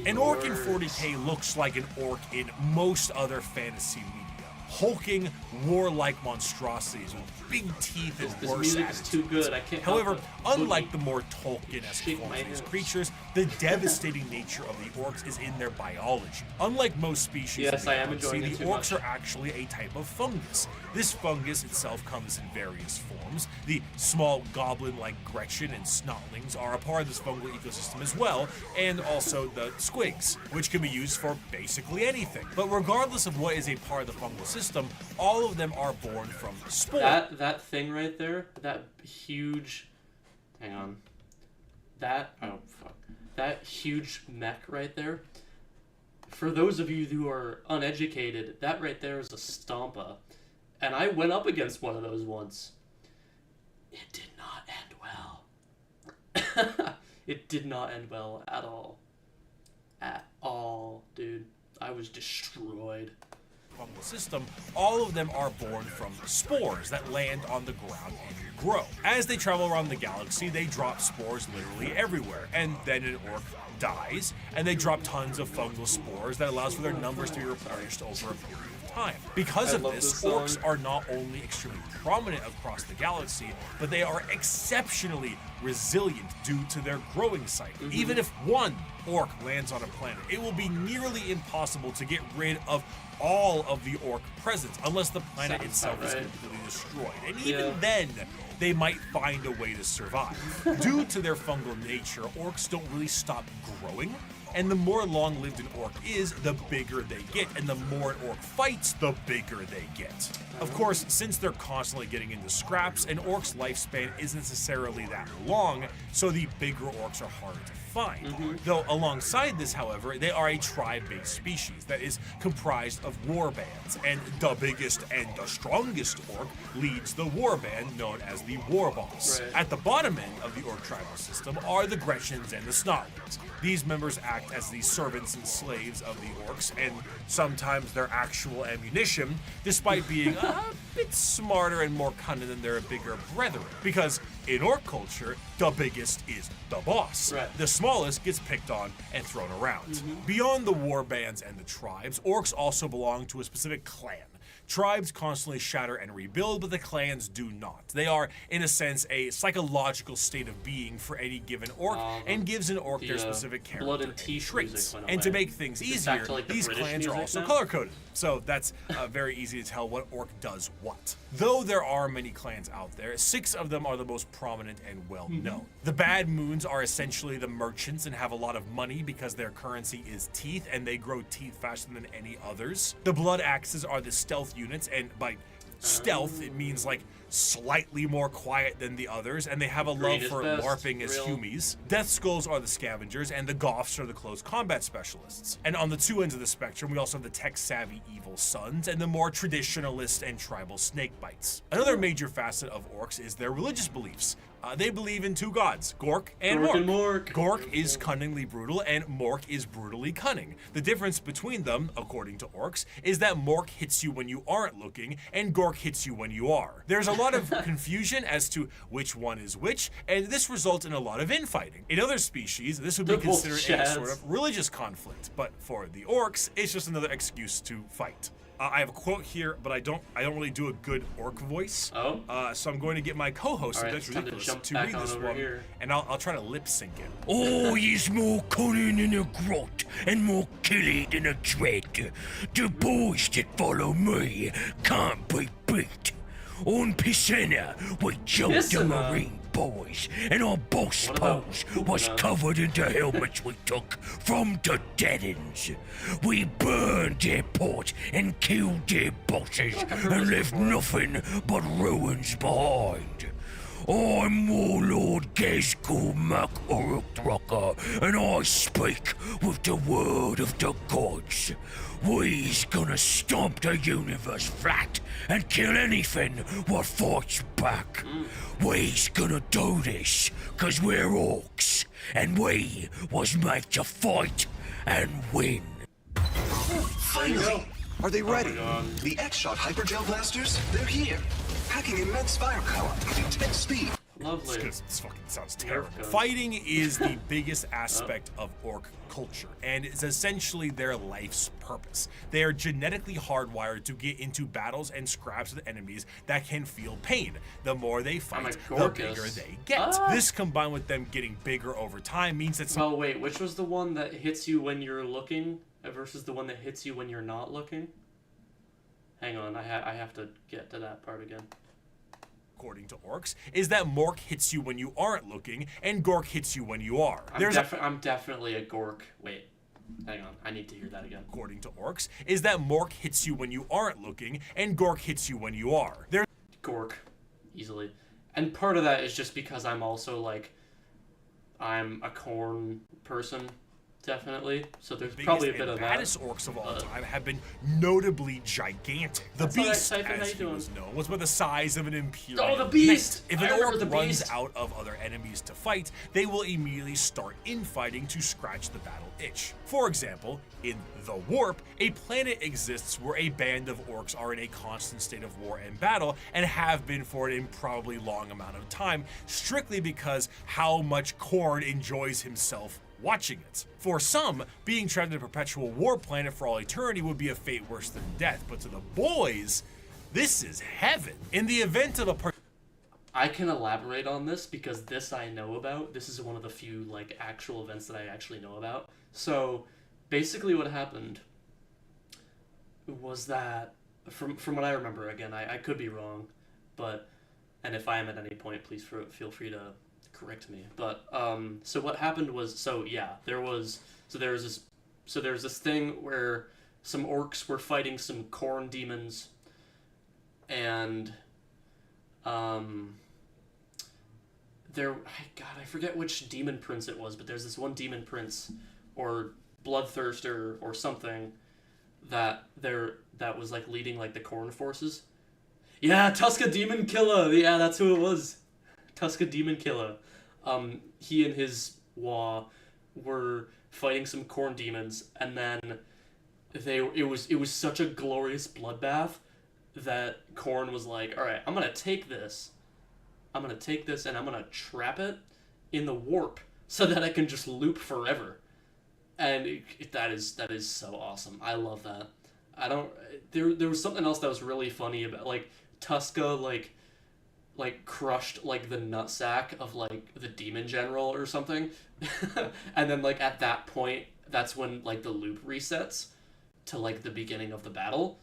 An Ork in 40k looks like an Ork in most other fantasy media. hulking, warlike monstrosities with big teeth and This worse music is too good. I can't. However, help it. unlike the more Tolkien-esque forms of these creatures, the devastating nature of the orcs is in their biology. Unlike most species Yes, in the I am galaxy, enjoying the it too orcs much. are actually a type of fungus. This fungus itself comes in various forms. The small goblin-like Gretchen and snotlings are a part of this fungal ecosystem as well, and also the squigs, which can be used for basically anything. But regardless of what is a part of the fungal system, all of them are born from spore. That thing right there, that huge, hang on, that huge mech right there. For those of you who are uneducated, that right there is a stompa, and I went up against one of those once. It did not end well. It did not end well at all. At all, dude. I was destroyed. Fungal system, all of them are born from spores that land on the ground and grow. As they travel around the galaxy, they drop spores literally everywhere, and then an orc dies, and they drop tons of fungal spores that allows for their numbers to be replenished over a period of time. Because of this, orcs are not only extremely prominent across the galaxy, but they are exceptionally resilient due to their growing cycle. Even if one orc lands on a planet, it will be nearly impossible to get rid of all of the orc presence unless the planet itself is completely destroyed. And even then, they might find a way to survive. Due to their fungal nature, orcs don't really stop growing. And the more long-lived an orc is, the bigger they get, and the more an orc fights, the bigger they get. Of course, since they're constantly getting into scraps, an orc's lifespan isn't necessarily that long, so the bigger orcs are harder to find. Though alongside this, however, they are a tribe-based species that is comprised of war bands, and the biggest and the strongest orc leads the war band known as the war boss. At the bottom end of the orc tribal system are the Gretchens and the Snotlings. These members act as the servants and slaves of the orcs, and sometimes their actual ammunition, despite being a bit smarter and more cunning than their bigger brethren. Because in orc culture, the biggest is the boss. The smallest gets picked on and thrown around. Beyond the war bands and the tribes, orcs also belong to a specific clan. Tribes constantly shatter and rebuild, but the clans do not. They are, in a sense, a psychological state of being for any given orc, and gives an orc their specific character and traits. And to make things easier, these clans are also color-coded, so that's very easy to tell what orc does what. Though there are many clans out there, 6 of them are the most prominent and well-known. The Bad Moons are essentially the merchants and have a lot of money because their currency is teeth, and they grow teeth faster than any others. The Blood Axes are the stealth units, and by stealth it means like slightly more quiet than the others, and they have a love for LARPing as humies. Death Skulls are the scavengers, and the Goths are the close combat specialists. And on the 2 ends of the spectrum, we also have the tech-savvy Evil Sons, and the more traditionalist and tribal Snakebites. Another major facet of orcs is their religious beliefs. They believe in 2 gods, Gork and Mork. Gork is cunningly brutal, and Mork is brutally cunning. The difference between them, according to orcs, is that Mork hits you when you aren't looking, and Gork hits you when you are. There's a lot of confusion as to which one is which, and this results in a lot of infighting. In other species, this would be considered a sort of religious conflict, but for the orcs, it's just another excuse to fight. I have a quote here, but I don't really do a good orc voice. So I'm going to get my co-host, That's Ridiculous, to read this one, and I'll try to lip sync it. Oh, he's more cunning in a grot and more killy than a dread. The boys that follow me can't be beat. On Piscina, we jumped the Marine boys, and our boss pose was covered in the helmets we took from the dead ends. We burned their port and killed their bosses and left nothing but ruins behind. I'm Warlord Gezgul Mac Uruk-Drucker, and I speak with the word of the gods. We's gonna stomp the universe flat and kill anything what fights back. We's gonna do this 'cause we're orcs, and we was made to fight and win. Finally! Are they ready? The X-Shot Hypergel Blasters? They're here, packing immense firepower with intense speed. Lovely. Because this fucking sounds terrible. Nerf gun. Fighting is the biggest aspect of orc culture, and it's essentially their life's purpose. They are genetically hardwired to get into battles and scraps with enemies that can feel pain. The more they fight, the bigger they get. This, combined with them getting bigger over time, means that Oh wait, which was the one that hits you when you're looking versus the one that hits you when you're not looking? Hang on, I have to get to that part again. According to orcs, is that Mork hits you when you aren't looking, and Gork hits you when you are. I'm definitely a Gork. Wait, hang on, I need to hear that again. According to orcs, is that Mork hits you when you aren't looking, and Gork hits you when you are. Gork, easily. And part of that is just because I'm also, like, I'm a corn person, definitely. So there's probably a bit of that. The baddest orcs of all time have been notably gigantic. The beast, as he was known, was about the size of an Imperium. Oh, the beast! If an orc runs out of other enemies to fight, they will immediately start infighting to scratch the battle itch. For example, in the Warp, a planet exists where a band of orcs are in a constant state of war and battle, and have been for an improbably long amount of time, strictly because how much Khorne enjoys himself watching it. For some, being trapped in a perpetual war planet for all eternity would be a fate worse than death, but to the boys, this is heaven. In the event of a I can elaborate on this because this I know about. This is one of the few, like, actual events that I actually know about. So, basically what happened was that, from what I remember, again, I could be wrong, but, and if I am at any point, please feel free to correct me. But so what happened was, there was this thing where some orcs were fighting some Khorne demons, and I forget which demon prince it was, but there's this one demon prince or bloodthirster or something that was like leading like the Khorne forces. Yeah, Tuska Demon Killer. Yeah, that's who it was. Tuska Demon Killer. He and his Waaagh were fighting some Khorne demons, and then it was such a glorious bloodbath that Khorne was like, all right, I'm gonna take this and I'm gonna trap it in the warp so that I can just loop forever. And that is so awesome. I love that. There was something else that was really funny about, like, Tuska like crushed like the nutsack of like the demon general or something. And then like at that point, that's when like the loop resets to like the beginning of the battle.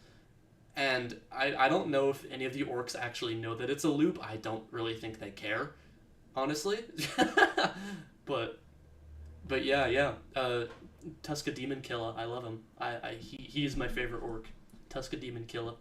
And I don't know if any of the orcs actually know that it's a loop. I don't really think they care, honestly. but yeah. Tuska Demon Killer, I love him. He is my favorite orc. Tuska Demon Killer.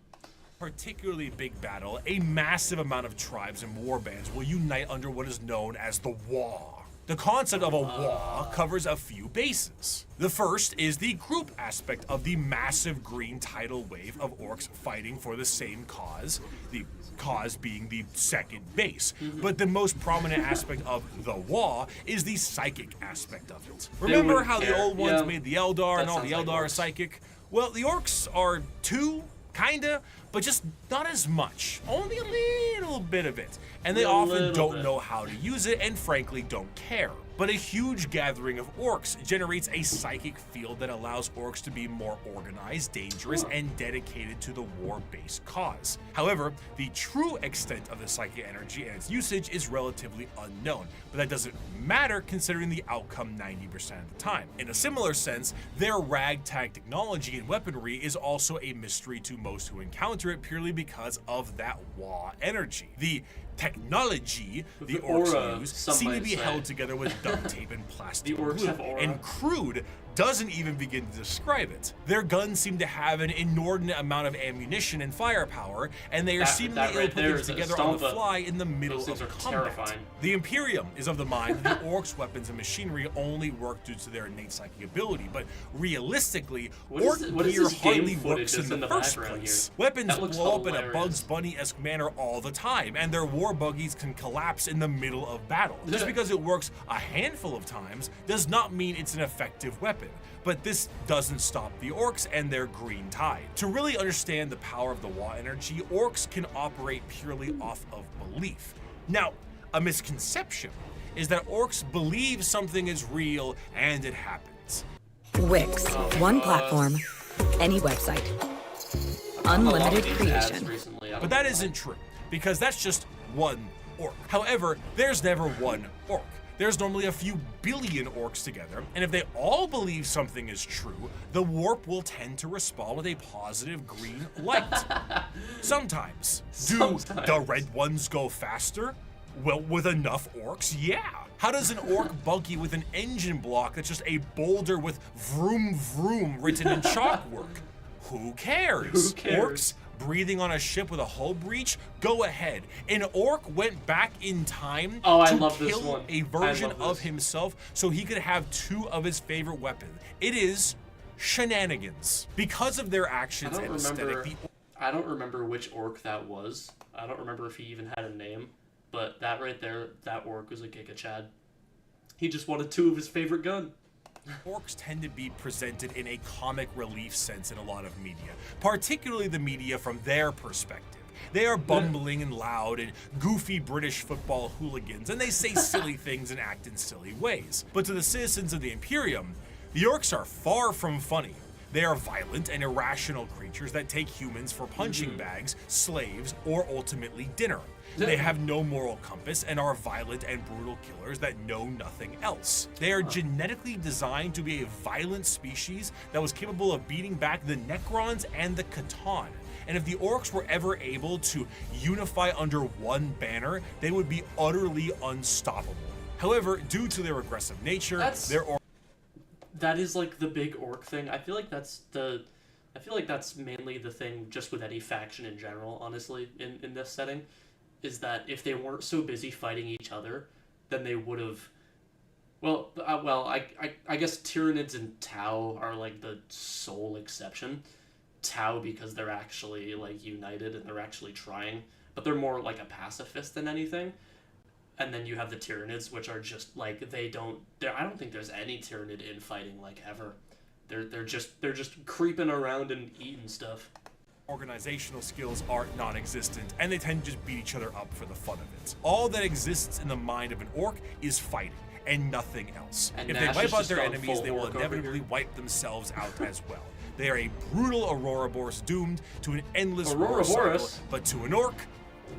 Particularly big battle, a massive amount of tribes and warbands will unite under what is known as the Waaagh. The concept of a Waaagh covers a few bases. The first is the group aspect of the massive green tidal wave of orcs fighting for the same cause, the cause being the second base. But the most prominent aspect of the Waaagh is the psychic aspect of it. Remember how the old ones made the Eldar and all the Eldar are psychic? Well, the orcs are too, kinda, but just not as much. Only a little bit of it. And they often don't know how to use it and frankly don't care. But a huge gathering of orcs generates a psychic field that allows orcs to be more organized, dangerous, and dedicated to the war-based cause. However, the true extent of the psychic energy and its usage is relatively unknown, but that doesn't matter considering the outcome 90% of the time. In a similar sense, their ragtag technology and weaponry is also a mystery to most who encounter it purely because of that Waaagh energy. The technology the orcs use seem to be held together with duct tape and plastic glue, and crude doesn't even begin to describe it. Their guns seem to have an inordinate amount of ammunition and firepower, and they are seemingly able to put things together on the fly in the middle of combat. Terrifying. The Imperium is of the mind that the orcs' weapons and machinery only work due to their innate psychic ability, but realistically, orc gear hardly works in the first place. Weapons blow up in a Bugs Bunny-esque manner all the time, and their war buggies can collapse in the middle of battle. Just because it works a handful of times does not mean it's an effective weapon. But this doesn't stop the orcs and their green tide. To really understand the power of the Waaagh energy, orcs can operate purely off of belief. Now, A misconception is that orcs believe something is real and it happens. Wix, one platform, any website. Unlimited creation. But that isn't true, because that's just one orc. However, there's never one orc. There's normally a few billion orcs together, and if they all believe something is true, the warp will tend to respond with a positive green light. Sometimes. Do the red ones go faster? Well, with enough orcs, yeah. How does an orc buggy with an engine block that's just a boulder with vroom vroom written in chalk work? Who cares? Who cares? Orcs breathing on a ship with a hull breach? Go ahead. An orc went back in time to kill a version of himself so he could have two of his favorite weapons. It is shenanigans. Because of their actions and aesthetic. I don't remember which orc that was. I don't remember if he even had a name. But that right there, that orc was a Giga Chad. He just wanted two of his favorite gun. Orcs tend to be presented in a comic relief sense in a lot of media, particularly the media from their perspective. They are bumbling and loud and goofy British football hooligans, and they say silly things and act in silly ways. But to the citizens of the Imperium, the orcs are far from funny. They are violent and irrational creatures that take humans for punching bags, slaves, or ultimately dinner. They have no moral compass and are violent and brutal killers that know nothing else. They are genetically designed to be a violent species that was capable of beating back the Necrons and the Catan. And if the orcs were ever able to unify under one banner, they would be utterly unstoppable. However, due to their aggressive nature, that is like the big orc thing. I feel like that's mainly the thing just with any faction in general, honestly, in this setting, is that if they weren't so busy fighting each other, then they would have. I guess Tyranids and Tau are like the sole exception. Tau because they're actually like united and they're actually trying, but they're more like a pacifist than anything. And then you have the Tyranids, which are just like I don't think there's any Tyranid infighting like ever. They're just creeping around and eating stuff. Organizational skills are non-existent, and they tend to just beat each other up for the fun of it. All that exists in the mind of an orc is fighting, and nothing else. And if they wipe out their enemies, they will inevitably wipe themselves out as well. They are a brutal Ouroboros doomed to an endless war cycle, but to an orc,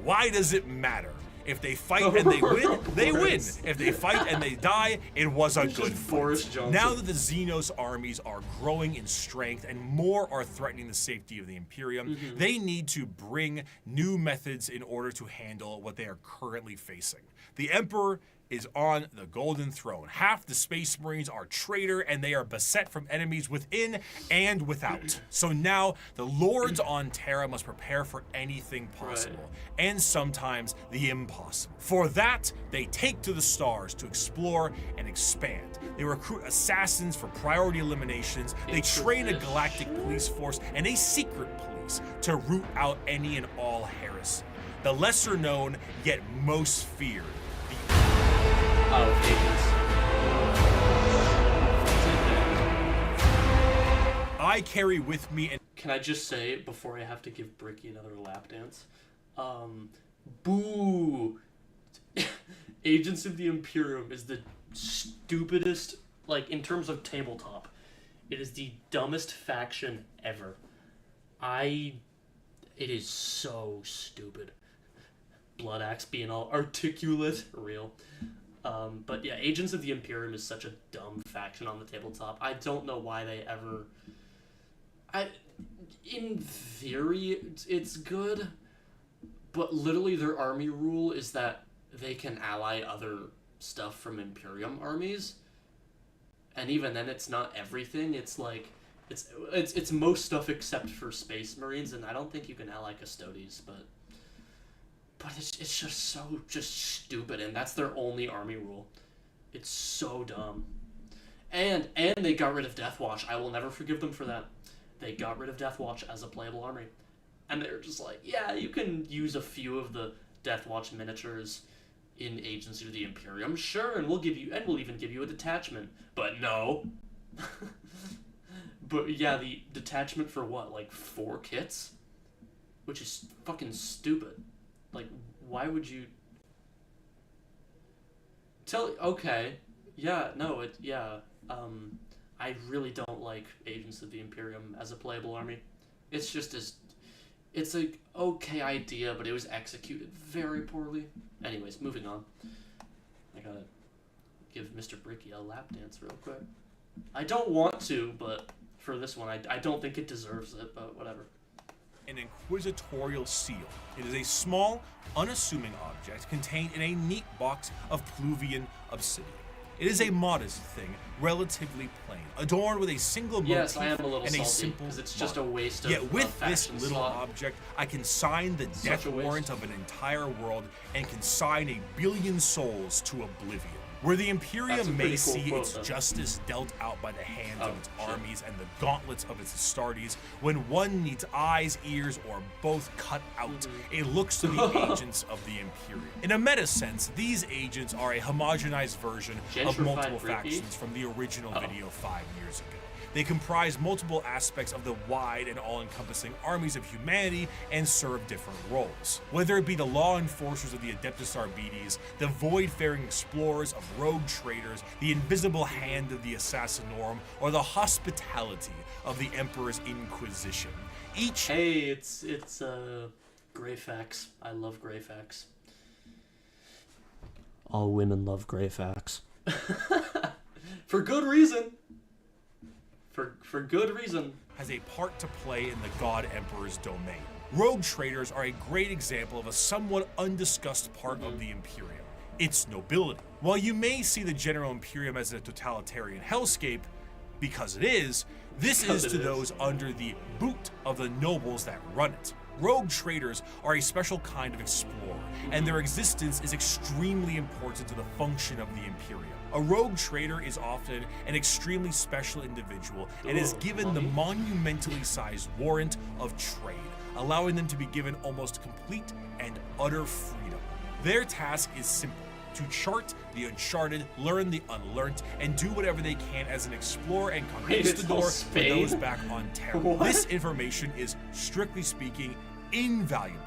why does it matter? If they fight and they win, they win. If they fight and they die, it was a good fight. Now that the Xenos armies are growing in strength and more are threatening the safety of the Imperium, they need to bring new methods in order to handle what they are currently facing. The Emperor is on the Golden Throne. Half the Space Marines are traitor and they are beset from enemies within and without. So now the Lords on Terra must prepare for anything possible, and sometimes the impossible. For that, they take to the stars to explore and expand. They recruit assassins for priority eliminations. They train a galactic police force and a secret police to root out any and all heresy. The lesser known, yet most feared, I carry with me and can I just say before I have to give Bricky another lap dance? Boo! Agents of the Imperium is the stupidest, like in terms of tabletop, it is the dumbest faction ever. It is so stupid. Blood Axe being all articulate, real. But yeah, Agents of the Imperium is such a dumb faction on the tabletop. I don't know why they ever... in theory, it's good, but literally their army rule is that they can ally other stuff from Imperium armies, and even then it's not everything. It's like, it's most stuff except for Space Marines, and I don't think you can ally Custodians, but it's just so stupid, and that's their only army rule. It's so dumb. And they got rid of Deathwatch. I will never forgive them for that. They got rid of Deathwatch as a playable army. And they're just like, yeah, you can use a few of the Deathwatch miniatures in Agents of the Imperium, sure, and we'll even give you a detachment. But no. But yeah, the detachment for what, like 4 kits? Which is fucking stupid. Like, why would you... Okay. Yeah, no, I really don't like Agents of the Imperium as a playable army. It's just it's a okay idea, but it was executed very poorly. Anyways, moving on. I gotta give Mr. Bricky a lap dance real quick. I don't want to, but for this one, I don't think it deserves it, but whatever. An inquisitorial seal. It is a small, unassuming object contained in a neat box of Pluvian obsidian. It is a modest thing, relatively plain, adorned with a single motif I am a little and salty, a simple because it's just a waste of Yet with a this faction little slot. object, I can sign the death warrant of an entire world and consign 1 billion souls to oblivion. Where the Imperium may see its justice dealt out by the hands of its armies and the gauntlets of its Astartes, when one needs eyes, ears, or both cut out, it looks to the agents of the Imperium. In a meta sense, these agents are a homogenized version of multiple factions from the original video 5 years ago. They comprise multiple aspects of the wide and all-encompassing armies of humanity and serve different roles. Whether it be the law enforcers of the Adeptus Arbites, the void-faring explorers of rogue traders, the invisible hand of the Assassinorum, or the hospitality of the Emperor's Inquisition. Hey, it's Greyfax. I love Greyfax. All women love Greyfax. For good reason. For good reason. Has a part to play in the God Emperor's domain. Rogue traders are a great example of a somewhat undiscussed part of the Imperium, its nobility. While you may see the General Imperium as a totalitarian hellscape, because it is, this is to those under the boot of the nobles that run it. Rogue traders are a special kind of explorer, and their existence is extremely important to the function of the Imperium. A rogue trader is often an extremely special individual and is given the monumentally sized warrant of trade, allowing them to be given almost complete and utter freedom. Their task is simple: to chart the uncharted, learn the unlearned, and do whatever they can as an explorer and conquistador for those back on Terra. This information is, strictly speaking, invaluable.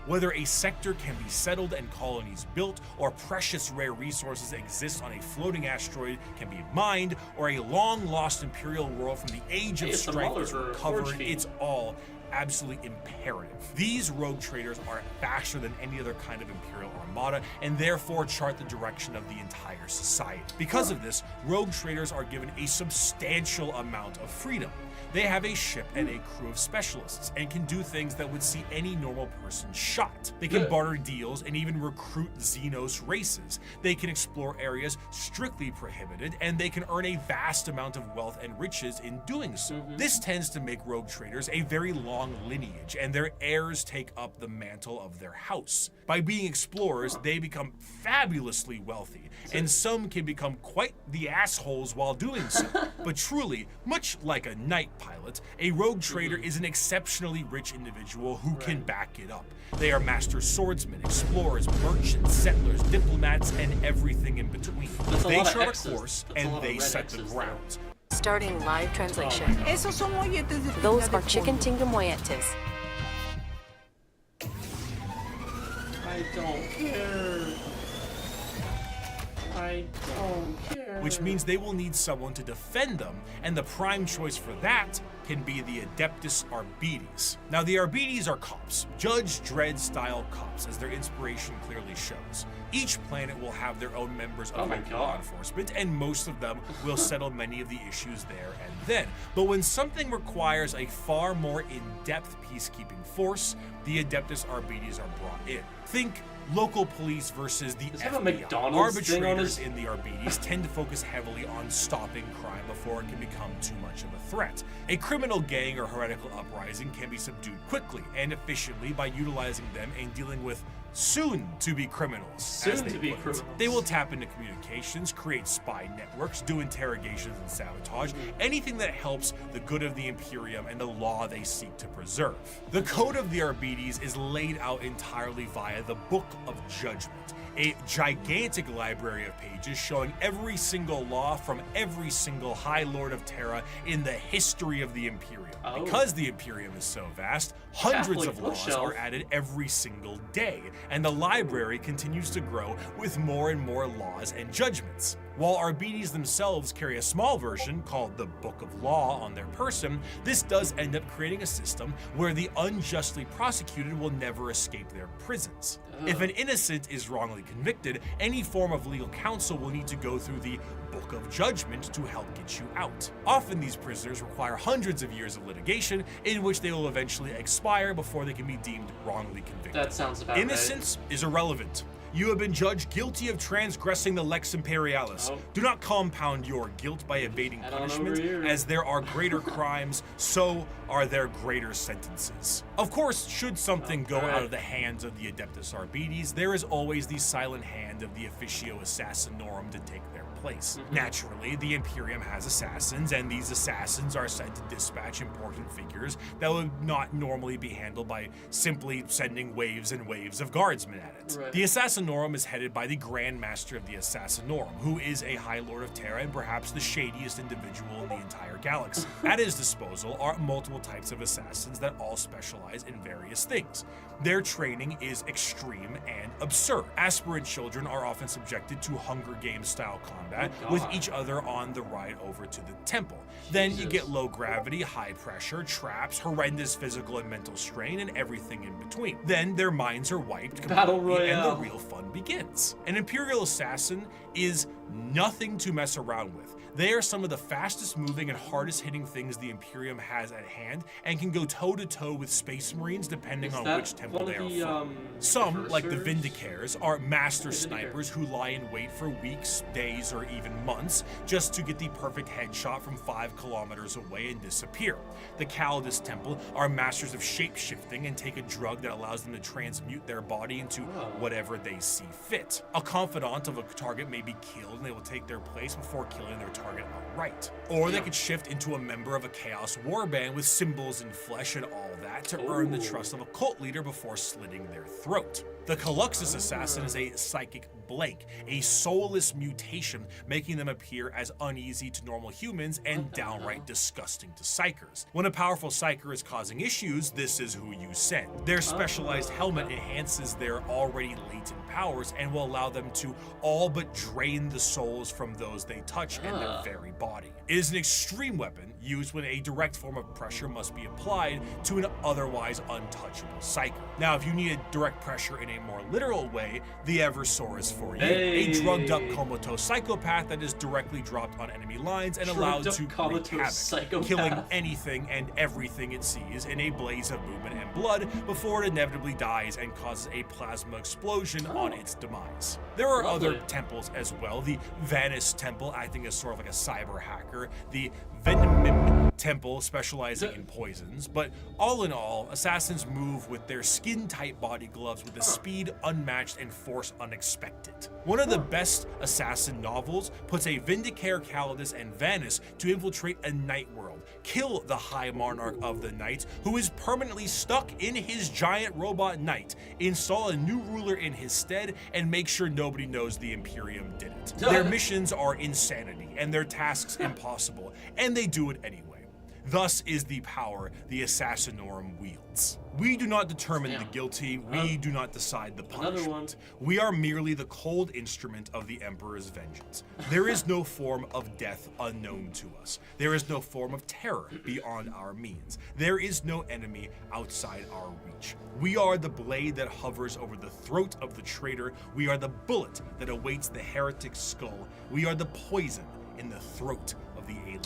Whether a sector can be settled and colonies built, or precious rare resources exist on a floating asteroid can be mined, or a long-lost Imperial world from the Age of Strength is recovered, it's all absolutely imperative. These rogue traders are faster than any other kind of Imperial armada, and therefore chart the direction of the entire society. Because of this, rogue traders are given a substantial amount of freedom. They have a ship and a crew of specialists, and can do things that would see any normal person shot. They can barter deals and even recruit Xenos races. They can explore areas strictly prohibited, and they can earn a vast amount of wealth and riches in doing so. This tends to make rogue traders a very long lineage, and their heirs take up the mantle of their house. By being explorers, they become fabulously wealthy, and some can become quite the assholes while doing so. But truly, much like a knight pilot, a rogue trader is an exceptionally rich individual who can back it up. They are master swordsmen, explorers, merchants, settlers, diplomats, and everything in between. They chart a course, and they set the ground. Starting live translation. Those are chicken tinga molletes. I don't care. I don't care. Which means they will need someone to defend them, and the prime choice for that can be the Adeptus Arbites. Now, the Arbites are cops, Judge Dredd-style cops, as their inspiration clearly shows. Each planet will have their own members of law enforcement, and most of them will settle many of the issues there and then. But when something requires a far more in-depth peacekeeping force, the Adeptus Arbites are brought in. Think local police versus the FBI. Arbitrators in the Arbites tend to focus heavily on stopping crime before it can become too much of a threat. A criminal gang or heretical uprising can be subdued quickly and efficiently by utilizing them and dealing with soon-to-be criminals. They will tap into communications, create spy networks, do interrogations and sabotage, anything that helps the good of the Imperium and the law they seek to preserve. The code of the Arbites is laid out entirely via the Book of Judgment, a gigantic library of pages showing every single law from every single High Lord of Terra in the history of the Imperium. Because the Imperium is so vast, hundreds of laws are added every single day, and the library continues to grow with more and more laws and judgments. While Arbites themselves carry a small version called the Book of Law on their person, this does end up creating a system where the unjustly prosecuted will never escape their prisons. If an innocent is wrongly convicted, any form of legal counsel will need to go through the Book of Judgment to help get you out. Often these prisoners require hundreds of years of litigation in which they will eventually expire before they can be deemed wrongly convicted. That sounds about Innocence is irrelevant. You have been judged guilty of transgressing the Lex Imperialis. Do not compound your guilt by evading punishment, as there are greater crimes, so are there greater sentences. Of course, should something go out of the hands of the Adeptus Arbites, there is always the silent hand of the Officio Assassinorum to take their place. Naturally, the Imperium has assassins, and these assassins are sent to dispatch important figures that would not normally be handled by simply sending waves and waves of guardsmen at it. The Assassinorum is headed by the Grand Master of the Assassinorum, who is a High Lord of Terra and perhaps the shadiest individual in the entire galaxy. At his disposal are multiple types of assassins that all specialize in various things. Their training is extreme and absurd. Aspirant children are often subjected to Hunger Games style combat with each other on the ride over to the temple. Then you get low gravity, high pressure, traps, horrendous physical and mental strain, and everything in between. Then their minds are wiped completely and the real fun begins. An Imperial Assassin is nothing to mess around with. They are some of the fastest moving and hardest hitting things the Imperium has at hand and can go toe to toe with Space Marines depending on which temple they are from. Some, like the Vindicares, are master snipers who lie in wait for weeks, days, or even months just to get the perfect headshot from 5 kilometers away and disappear. The Calidus Temple are masters of shape-shifting and take a drug that allows them to transmute their body into whatever they see fit. A confidant of a target may be killed and they will take their place before killing their target outright. Or they could shift into a member of a Chaos warband with symbols and flesh and all that to earn the trust of a cult leader before slitting their throat. The Caluxus Assassin is a psychic blank, a soulless mutation, making them appear as uneasy to normal humans and downright disgusting to psychers. When a powerful psycher is causing issues, this is who you send. Their specialized helmet enhances their already latent powers and will allow them to all but drain the souls from those they touch in their very body. It is an extreme weapon used when a direct form of pressure must be applied to an otherwise untouchable psyker. Now, if you need a direct pressure in a more literal way, the Eversor is for you. A drugged-up comatose psychopath that is directly dropped on enemy lines and allowed to wreak havoc, killing anything and everything it sees in a blaze of movement and blood before it inevitably dies and causes a plasma explosion on its demise. There are other temples as well. The Vanus Temple, acting as sort of like a cyber hacker. The Venomim Temple, specializing in poisons. But all in all, assassins move with their skin-tight body gloves with a speed unmatched and force unexpected. One of the best assassin novels puts a Vindicare, Calidus, and Vanus to infiltrate a night world, kill the High Monarch of the Night, who is permanently stuck in his giant robot knight, install a new ruler in his stead, and make sure nobody knows the Imperium did it. Their missions are insanity, and their tasks impossible, and they do it anyway. Thus is the power the Assassinorum wields. We do not determine the guilty, we do not decide the punishment. We are merely the cold instrument of the Emperor's vengeance. There is no form of death unknown to us. There is no form of terror beyond our means. There is no enemy outside our reach. We are the blade that hovers over the throat of the traitor. We are the bullet that awaits the heretic's skull. We are the poison in the throat of the alien.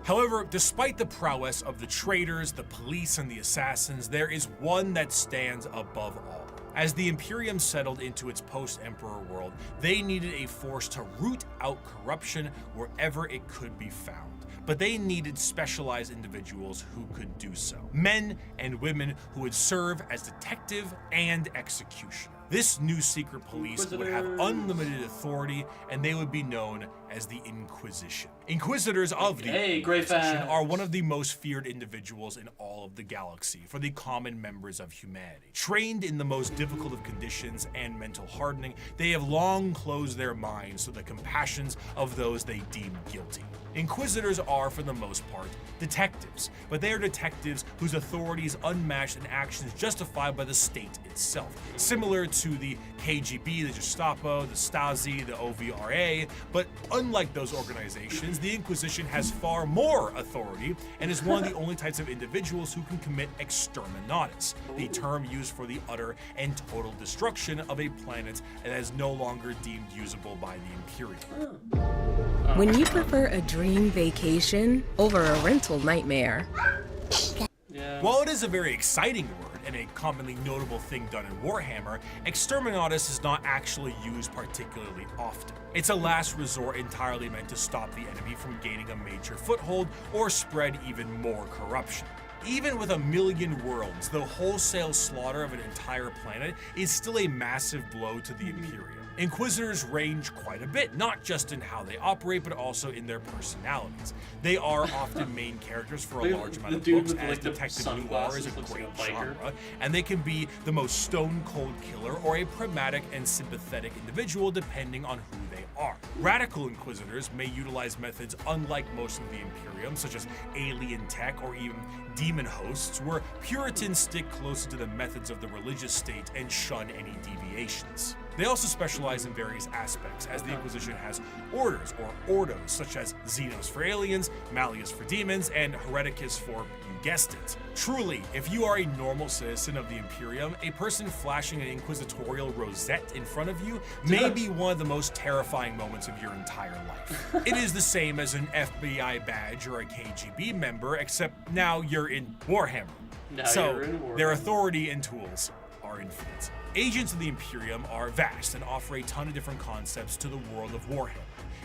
However, despite the prowess of the traitors, the police, and the assassins, there is one that stands above all. As the Imperium settled into its post-Emperor world, they needed a force to root out corruption wherever it could be found. But they needed specialized individuals who could do so. Men and women who would serve as detective and executioner. This new secret police would have unlimited authority, and they would be known as the Inquisition. Inquisitors of the Inquisition are one of the most feared individuals in all of the galaxy for the common members of humanity. Trained in the most difficult of conditions and mental hardening, they have long closed their minds to the compassions of those they deem guilty. Inquisitors are, for the most part, detectives, but they are detectives whose authority is unmatched and actions justified by the state itself. Similar to the KGB, the Gestapo, the Stasi, the OVRA, but unlike those organizations, the Inquisition has far more authority and is one of the only types of individuals who can commit exterminatus, the term used for the utter and total destruction of a planet that is no longer deemed usable by the Imperium. When you prefer a dream vacation over a rental nightmare. While it is a very exciting word and a commonly notable thing done in Warhammer, exterminatus is not actually used particularly often. It's a last resort entirely meant to stop the enemy from gaining a major foothold or spread even more corruption. Even with 1 million worlds, the wholesale slaughter of an entire planet is still a massive blow to the Imperium. Inquisitors range quite a bit, not just in how they operate, but also in their personalities. They are often main characters for a large amount of books, as detective noir is a great genre, and they can be the most stone-cold killer or a pragmatic and sympathetic individual depending on who they are. Radical Inquisitors may utilize methods unlike most of the Imperium, such as alien tech or even demon hosts, where Puritans stick closer to the methods of the religious state and shun any deviations. They also specialize in various aspects, as the Inquisition has orders or ordos, such as Xenos for aliens, Malleus for demons, and Hereticus for, you guessed it. Truly, if you are a normal citizen of the Imperium, a person flashing an inquisitorial rosette in front of you may be one of the most terrifying moments of your entire life. It is the same as an FBI badge or a KGB member, except now you're in Warhammer. Their authority and tools are infinite. Agents of the Imperium are vast and offer a ton of different concepts to the world of Warhammer,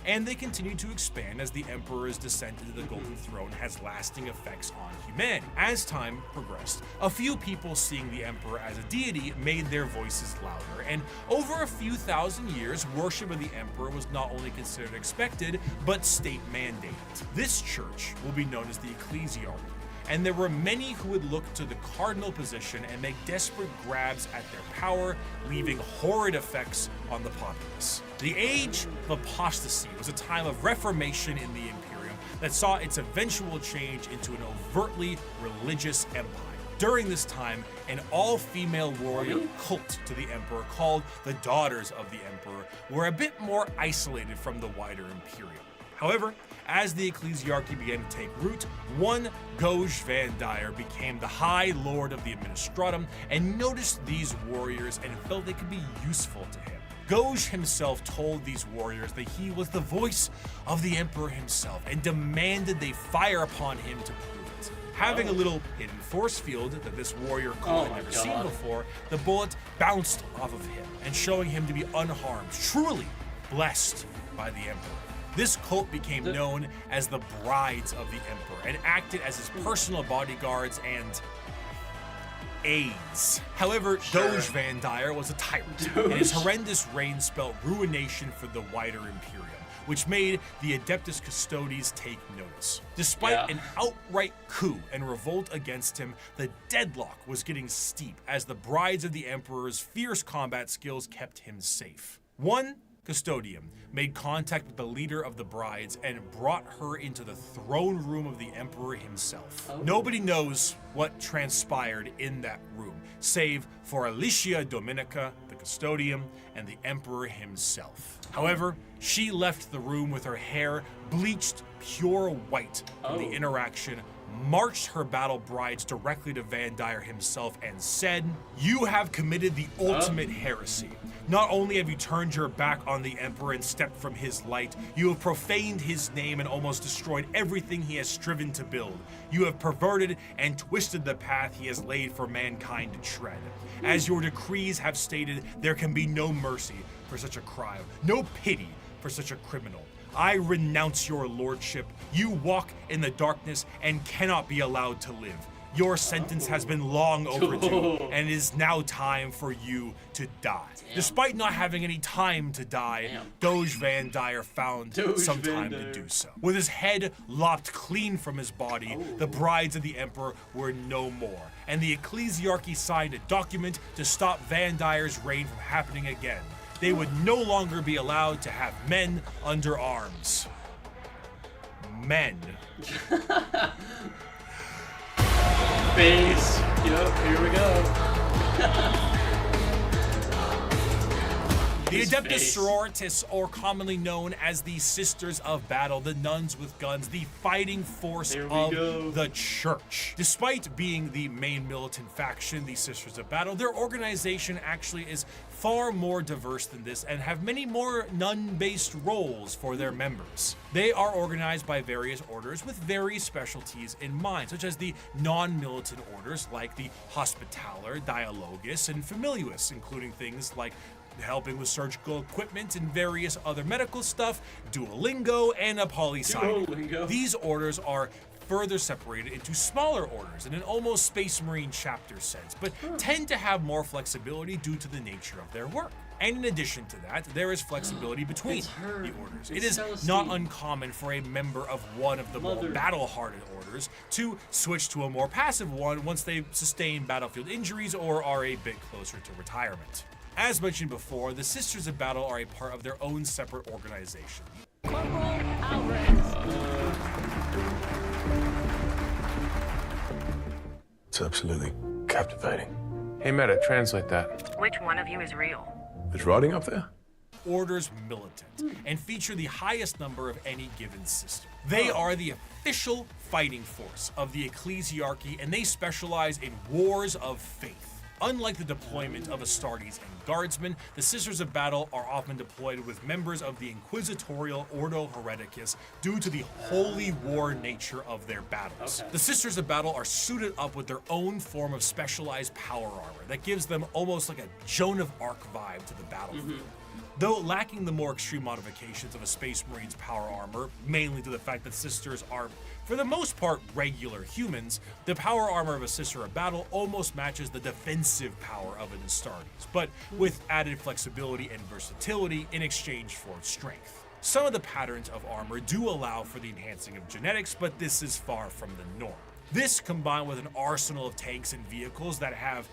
and they continue to expand as the Emperor's descent into the Golden Throne has lasting effects on humanity. As time progressed, a few people seeing the Emperor as a deity made their voices louder, and over a few thousand years, worship of the Emperor was not only considered expected, but state mandated. This church will be known as the Ecclesiarchy, and there were many who would look to the cardinal position and make desperate grabs at their power, leaving horrid effects on the populace. The Age of Apostasy was a time of reformation in the Imperium that saw its eventual change into an overtly religious empire. During this time, an all-female warrior cult to the Emperor called the Daughters of the Emperor were a bit more isolated from the wider Imperium. However, as the Ecclesiarchy began to take root, one Waaagh Van Dyier became the High Lord of the Administratum and noticed these warriors and felt they could be useful to him. Waaagh himself told these warriors that he was the voice of the Emperor himself and demanded they fire upon him to prove it. Having a little hidden force field that this warrior cult had never seen before, the bullet bounced off of him and showing him to be unharmed, truly blessed by the Emperor. This cult became known as the Brides of the Emperor and acted as his personal bodyguards and aides. However, Waaagh Van Dyier was a tyrant, and his horrendous reign spelled ruination for the wider Imperium, which made the Adeptus Custodians take notice. Despite an outright coup and revolt against him, the deadlock was getting steep as the Brides of the Emperor's fierce combat skills kept him safe. One Custodian made contact with the leader of the Brides and brought her into the throne room of the Emperor himself. Nobody knows what transpired in that room, save for Alicia Dominica, the Custodian, and the Emperor himself. However, she left the room with her hair bleached pure white from the interaction, marched her battle brides directly to Van Dyier himself and said, "You have committed the ultimate heresy. Not only have you turned your back on the Emperor and stepped from his light, you have profaned his name and almost destroyed everything he has striven to build. You have perverted and twisted the path he has laid for mankind to tread. As your decrees have stated, there can be no mercy for such a crime, no pity for such a criminal. I renounce your lordship. You walk in the darkness and cannot be allowed to live. Your sentence has been long overdue, and it is now time for you to die. Despite not having any time to die, Doge Van Dyier found some time to do so. With his head lopped clean from his body, the brides of the Emperor were no more, and the Ecclesiarchy signed a document to stop Van Dyer's reign from happening again. They would no longer be allowed to have men under arms. Men. Base. Yep, here we go. The Adeptus Sororitas, or commonly known as the Sisters of Battle, the nuns with guns, the fighting force of the church. Despite being the main militant faction, the Sisters of Battle, their organization actually is far more diverse than this and have many more nun-based roles for their members. They are organized by various orders with various specialties in mind, such as the non-militant orders like the Hospitaller, Dialogus, and Familius, including things like helping with surgical equipment and various other medical stuff, Duolingo, and a poly-signing. These orders are further separated into smaller orders in an almost Space Marine chapter sense, but tend to have more flexibility due to the nature of their work. And in addition to that, there is flexibility between the orders. It is not uncommon for a member of one of the more battle-hardened orders to switch to a more passive one once they've sustained battlefield injuries or are a bit closer to retirement. As mentioned before, the Sisters of Battle are a part of their own separate organization. It's absolutely captivating. Hey Meta, translate that. Which one of you is real? Is writing up there? Orders militant and feature the highest number of any given system. They are the official fighting force of the Ecclesiarchy, and they specialize in wars of faith. Unlike the deployment of Astartes and Guardsmen, the Sisters of Battle are often deployed with members of the Inquisitorial Ordo Hereticus due to the holy war nature of their battles. The Sisters of Battle are suited up with their own form of specialized power armor that gives them almost like a Joan of Arc vibe to the battlefield. Though lacking the more extreme modifications of a Space Marine's power armor, mainly to the fact that Sisters are, for the most part, regular humans, the power armor of a Sister of Battle almost matches the defensive power of an Astartes, but with added flexibility and versatility in exchange for strength. Some of the patterns of armor do allow for the enhancing of genetics, but this is far from the norm. This, combined with an arsenal of tanks and vehicles that have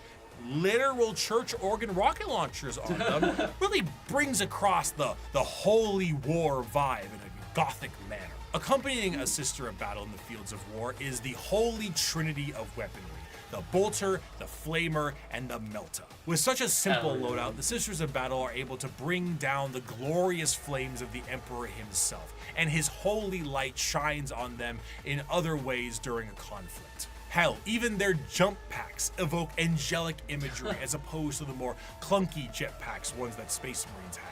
literal church organ rocket launchers on them, really brings across the holy war vibe in a gothic manner. Accompanying a Sister of Battle in the fields of war is the holy trinity of weaponry: the bolter, the flamer, and the melta. With such a simple loadout, the Sisters of Battle are able to bring down the glorious flames of the Emperor himself, and his holy light shines on them in other ways during a conflict. Hell, even their jump packs evoke angelic imagery as opposed to the more clunky jetpacks ones that Space Marines have.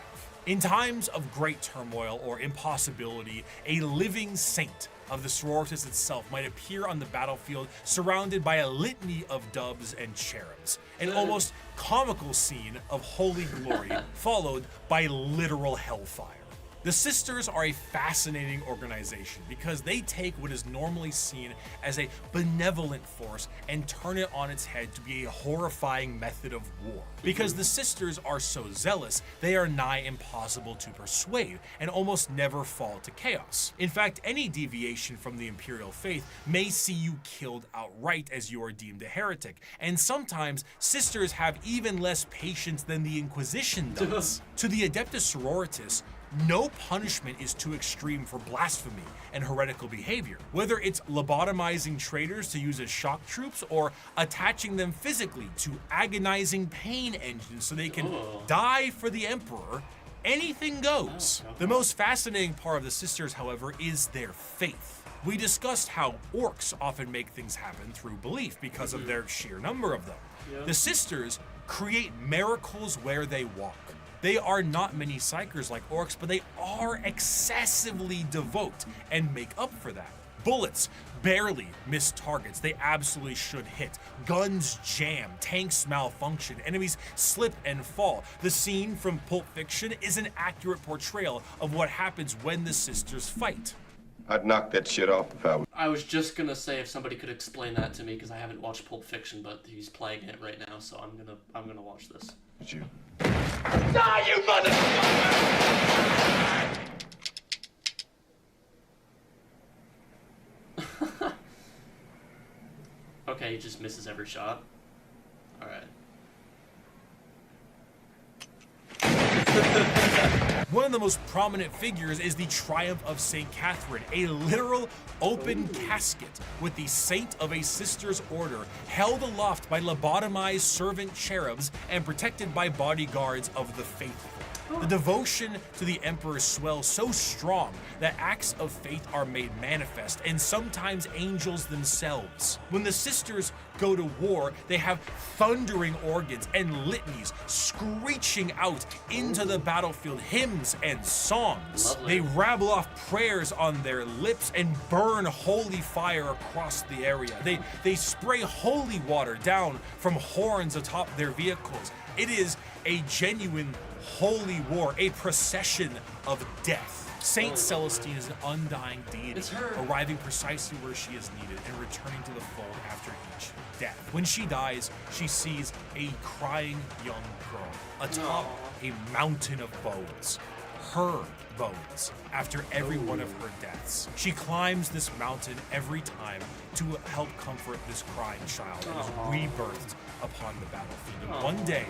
In times of great turmoil or impossibility, a living saint of the sororitas itself might appear on the battlefield surrounded by a litany of doves and cherubs, an almost comical scene of holy glory followed by literal hellfire. The Sisters are a fascinating organization because they take what is normally seen as a benevolent force and turn it on its head to be a horrifying method of war. Because the Sisters are so zealous, they are nigh impossible to persuade and almost never fall to chaos. In fact, any deviation from the Imperial faith may see you killed outright as you are deemed a heretic, and sometimes Sisters have even less patience than the Inquisition does. To the Adeptus Sororitas, no punishment is too extreme for blasphemy and heretical behavior. Whether it's lobotomizing traitors to use as shock troops or attaching them physically to agonizing pain engines so they can die for the Emperor, anything goes. The most fascinating part of the Sisters, however, is their faith. We discussed how Orks often make things happen through belief because of their sheer number of them. The Sisters create miracles where they walk. They are not many psychers like Orks, but they are excessively devout and make up for that. Bullets barely miss targets they absolutely should hit. Guns jam, tanks malfunction, enemies slip and fall. The scene from Pulp Fiction is an accurate portrayal of what happens when the Sisters fight. I'd knock that shit off if I was. I was just gonna say if somebody could explain that to me because I haven't watched Pulp Fiction, but he's playing it right now, so I'm gonna watch this. It's you. Die, you motherfucker! Okay, he just misses every shot. Alright. One of the most prominent figures is the Triumph of St. Catherine, a literal open casket with the Saint of a Sister's Order held aloft by lobotomized servant cherubs and protected by bodyguards of the faithful. The devotion to the Emperor swells so strong that acts of faith are made manifest, and sometimes angels themselves. When the sisters go to war, they have thundering organs and litanies screeching out into the battlefield, hymns and songs. Lovely. They rabble off prayers on their lips and burn holy fire across the area. They spray holy water down from horns atop their vehicles. It is a genuine holy war, a procession of death. Saint Celestine is an undying deity, arriving precisely where she is needed and returning to the fold after each death. When she dies, she sees a crying young girl atop a mountain of bones. Her bones, after every one of her deaths. She climbs this mountain every time to help comfort this crying child that is rebirthed upon the battlefield. And one day,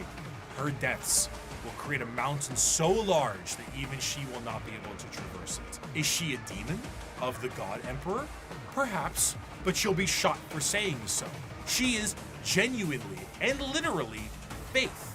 her deaths will create a mountain so large that even she will not be able to traverse it. Is she a demon of the God Emperor? Perhaps, but she'll be shot for saying so. She is genuinely and literally faith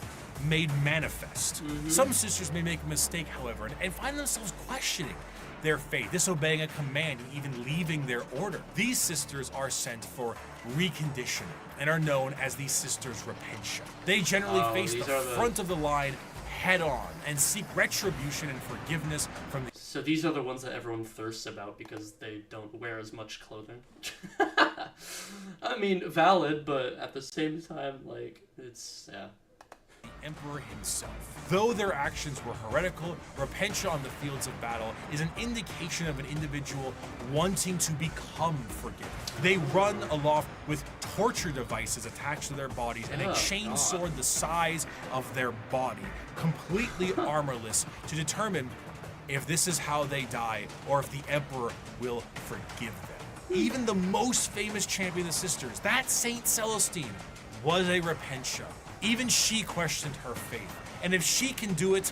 made manifest. Some sisters may make a mistake, however, and find themselves questioning their faith, disobeying a command, and even leaving their order. These sisters are sent for reconditioning and are known as the Sisters Repentia. They generally face the front of the line head on and seek retribution and forgiveness from the... So these are the ones that everyone thirsts about because they don't wear as much clothing. I mean, valid, but at the same time, like, it's, yeah. Emperor himself. Though their actions were heretical, repentia on the fields of battle is an indication of an individual wanting to become forgiven. They run aloft with torture devices attached to their bodies and a chain sword the size of their body, completely armorless, to determine if this is how they die or if the Emperor will forgive them. Even the most famous champion of the sisters, that Saint Celestine, was a repentia. Even she questioned her faith. And if she can do it,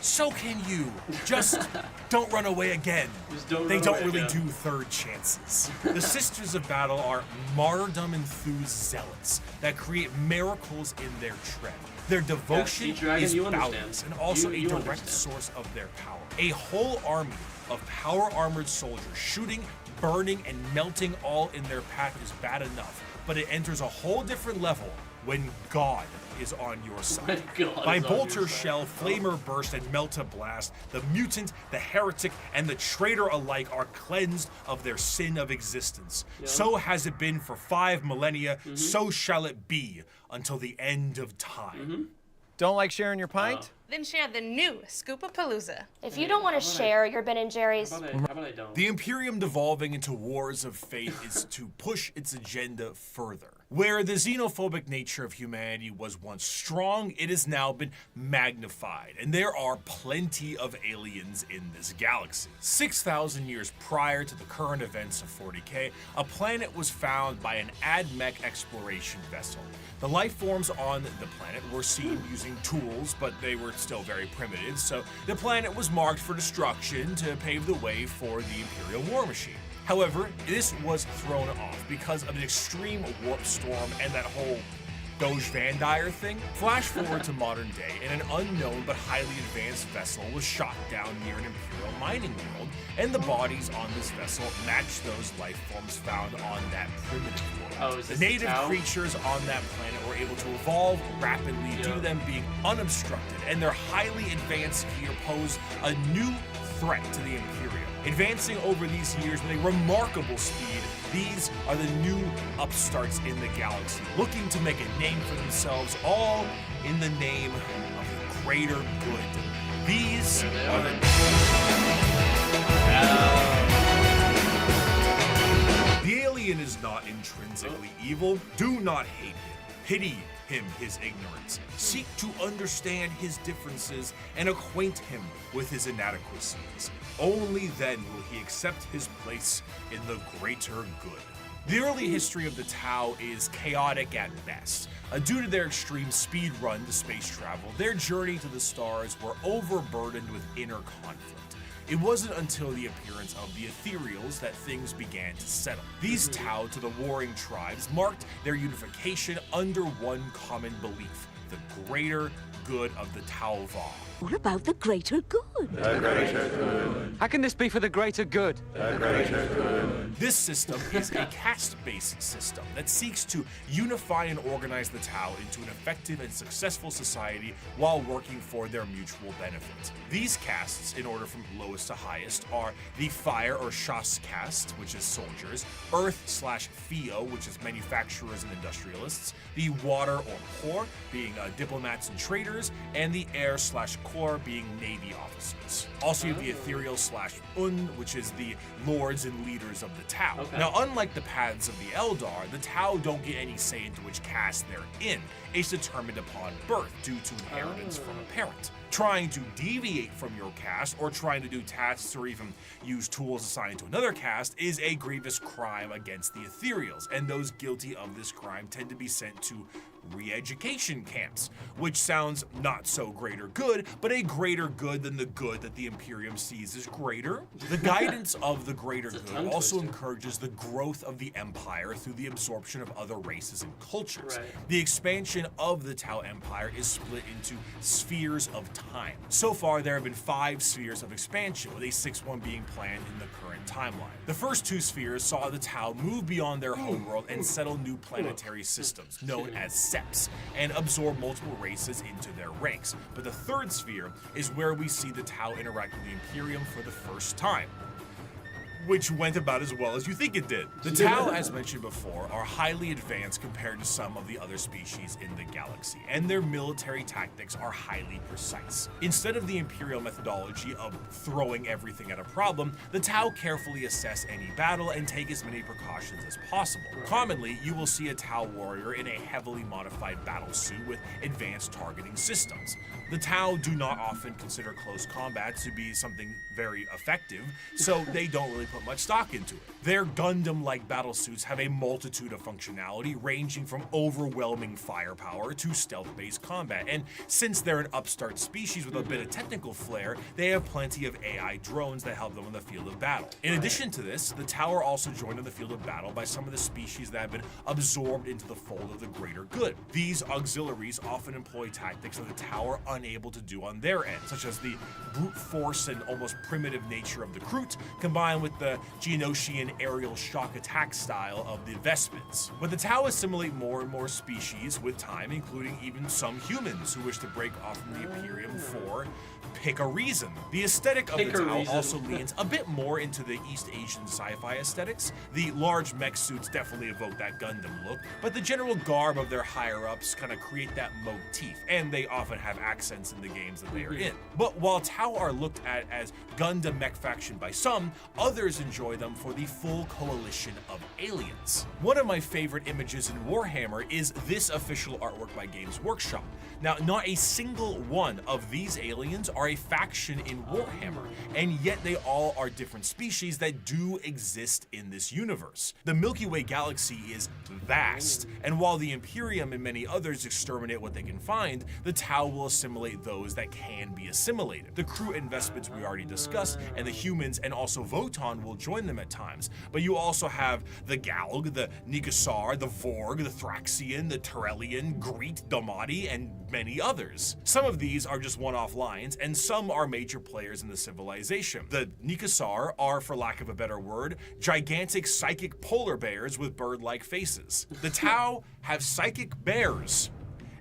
so can you. Just don't run away again. They don't really do third chances. The Sisters of Battle are martyrdom-enthused zealots that create miracles in their tread. Their devotion is boundless and also a direct source of their power. A whole army of power-armored soldiers shooting, burning, and melting all in their path is bad enough, but it enters a whole different level when God is on your side. By bolter shell, flamer burst, and melta blast, the mutant, the heretic, and the traitor alike are cleansed of their sin of existence. So has it been for 5 millennia, so shall it be until the end of time. Don't like sharing your pint? Then share the new Scoopapalooza. If you don't want to share your Ben & Jerry's... How about I don't? The Imperium devolving into wars of faith is to push its agenda further. Where the xenophobic nature of humanity was once strong, it has now been magnified, and there are plenty of aliens in this galaxy. 6,000 years prior to the current events of 40K, a planet was found by an AdMech exploration vessel. The life forms on the planet were seen using tools, but they were still very primitive, so the planet was marked for destruction to pave the way for the Imperial war machine. However, this was thrown off because of an extreme warp storm and that whole Van Dyier thing. Flash forward to modern day, and an unknown but highly advanced vessel was shot down near an Imperial mining world, and the bodies on this vessel matched those life forms found on that primitive world. The native creatures on that planet were able to evolve rapidly due to them being unobstructed, and their highly advanced gear posed a new threat to the Imperium. Advancing over these years with a remarkable speed, these are the new upstarts in the galaxy, looking to make a name for themselves, all in the name of the greater good. These are the... alien is not intrinsically evil. Do not hate him. Pity him his ignorance. Seek to understand his differences and acquaint him with his inadequacies. Only then will he accept his place in the greater good. The early history of the Tau is chaotic at best. Due to their extreme speed run to space travel, their journey to the stars were overburdened with inner conflict. It wasn't until the appearance of the Ethereals that things began to settle. These Tau to the warring tribes marked their unification under one common belief: the greater good of the Tau Waaagh. What about the greater good? The greater good. How can this be for the greater good? The greater good. This system is a caste-based system that seeks to unify and organize the Tau into an effective and successful society while working for their mutual benefit. These castes, in order from lowest to highest, are the Fire or Shas caste, which is soldiers, Earth/Theo, which is manufacturers and industrialists, the Water or Poor, being diplomats and traders, and the Air/Core, being navy officers. Also, you have the Ethereal/Un, which is the lords and leaders of the Tau. Okay. Now, unlike the paths of the Eldar, the Tau don't get any say into which caste they're in. It's determined upon birth due to inheritance from a parent. Trying to deviate from your caste or trying to do tasks or even use tools assigned to another caste is a grievous crime against the Ethereals, and those guilty of this crime tend to be sent to re-education camps, which sounds not so greater good, but a greater good than the good that the Imperium sees as greater. The guidance of the greater good also encourages the growth of the Empire through the absorption of other races and cultures. Right. The expansion of the Tau Empire is split into spheres of time. So far, there have been 5 spheres of expansion, with a 6th one being planned in the current timeline. The first 2 spheres saw the Tau move beyond their homeworld and settle new planetary systems, known as Seps, and absorb multiple races into their ranks. But the 3rd sphere is where we see the Tau interact with the Imperium for the first time, which went about as well as you think it did. The Tau, as mentioned before, are highly advanced compared to some of the other species in the galaxy, and their military tactics are highly precise. Instead of the Imperial methodology of throwing everything at a problem, the Tau carefully assess any battle and take as many precautions as possible. Commonly, you will see a Tau warrior in a heavily modified battle suit with advanced targeting systems. The Tau do not often consider close combat to be something very effective, so they don't really put much stock into it. Their Gundam-like battlesuits have a multitude of functionality, ranging from overwhelming firepower to stealth-based combat, and since they're an upstart species with a bit of technical flair, they have plenty of AI drones that help them in the field of battle. In addition to this, the Tau are also joined in the field of battle by some of the species that have been absorbed into the fold of the greater good. These auxiliaries often employ tactics that the Tau are unable to do on their end, such as the brute force and almost primitive nature of the Kroot, combined with the Geonosian aerial shock attack style of the Vespens. But the Tau assimilate more and more species with time, including even some humans who wish to break off from the Imperium for pick a reason. The aesthetic of the Tau also leans a bit more into the East Asian sci-fi aesthetics. The large mech suits definitely evoke that Gundam look, but the general garb of their higher-ups kind of create that motif, and they often have accents in the games that they are in. But while Tau are looked at as Gundam mech faction by some, others enjoy them for the full coalition of aliens. One of my favorite images in Warhammer is this official artwork by Games Workshop. Now, not a single one of these aliens are a faction in Warhammer, and yet they all are different species that do exist in this universe. The Milky Way galaxy is vast, and while the Imperium and many others exterminate what they can find, the Tau will assimilate those that can be assimilated. The Kroot and Vespens we already discussed, and the humans and also Votann will join them at times, but you also have the Galg, the Nikasar, the Vorg, the Thraxian, the Terrellian, Greet, Domati, and many others. Some of these are just one-off lines, and some are major players in the civilization. The Nikasar are, for lack of a better word, gigantic psychic polar bears with bird-like faces. The Tau have psychic bears,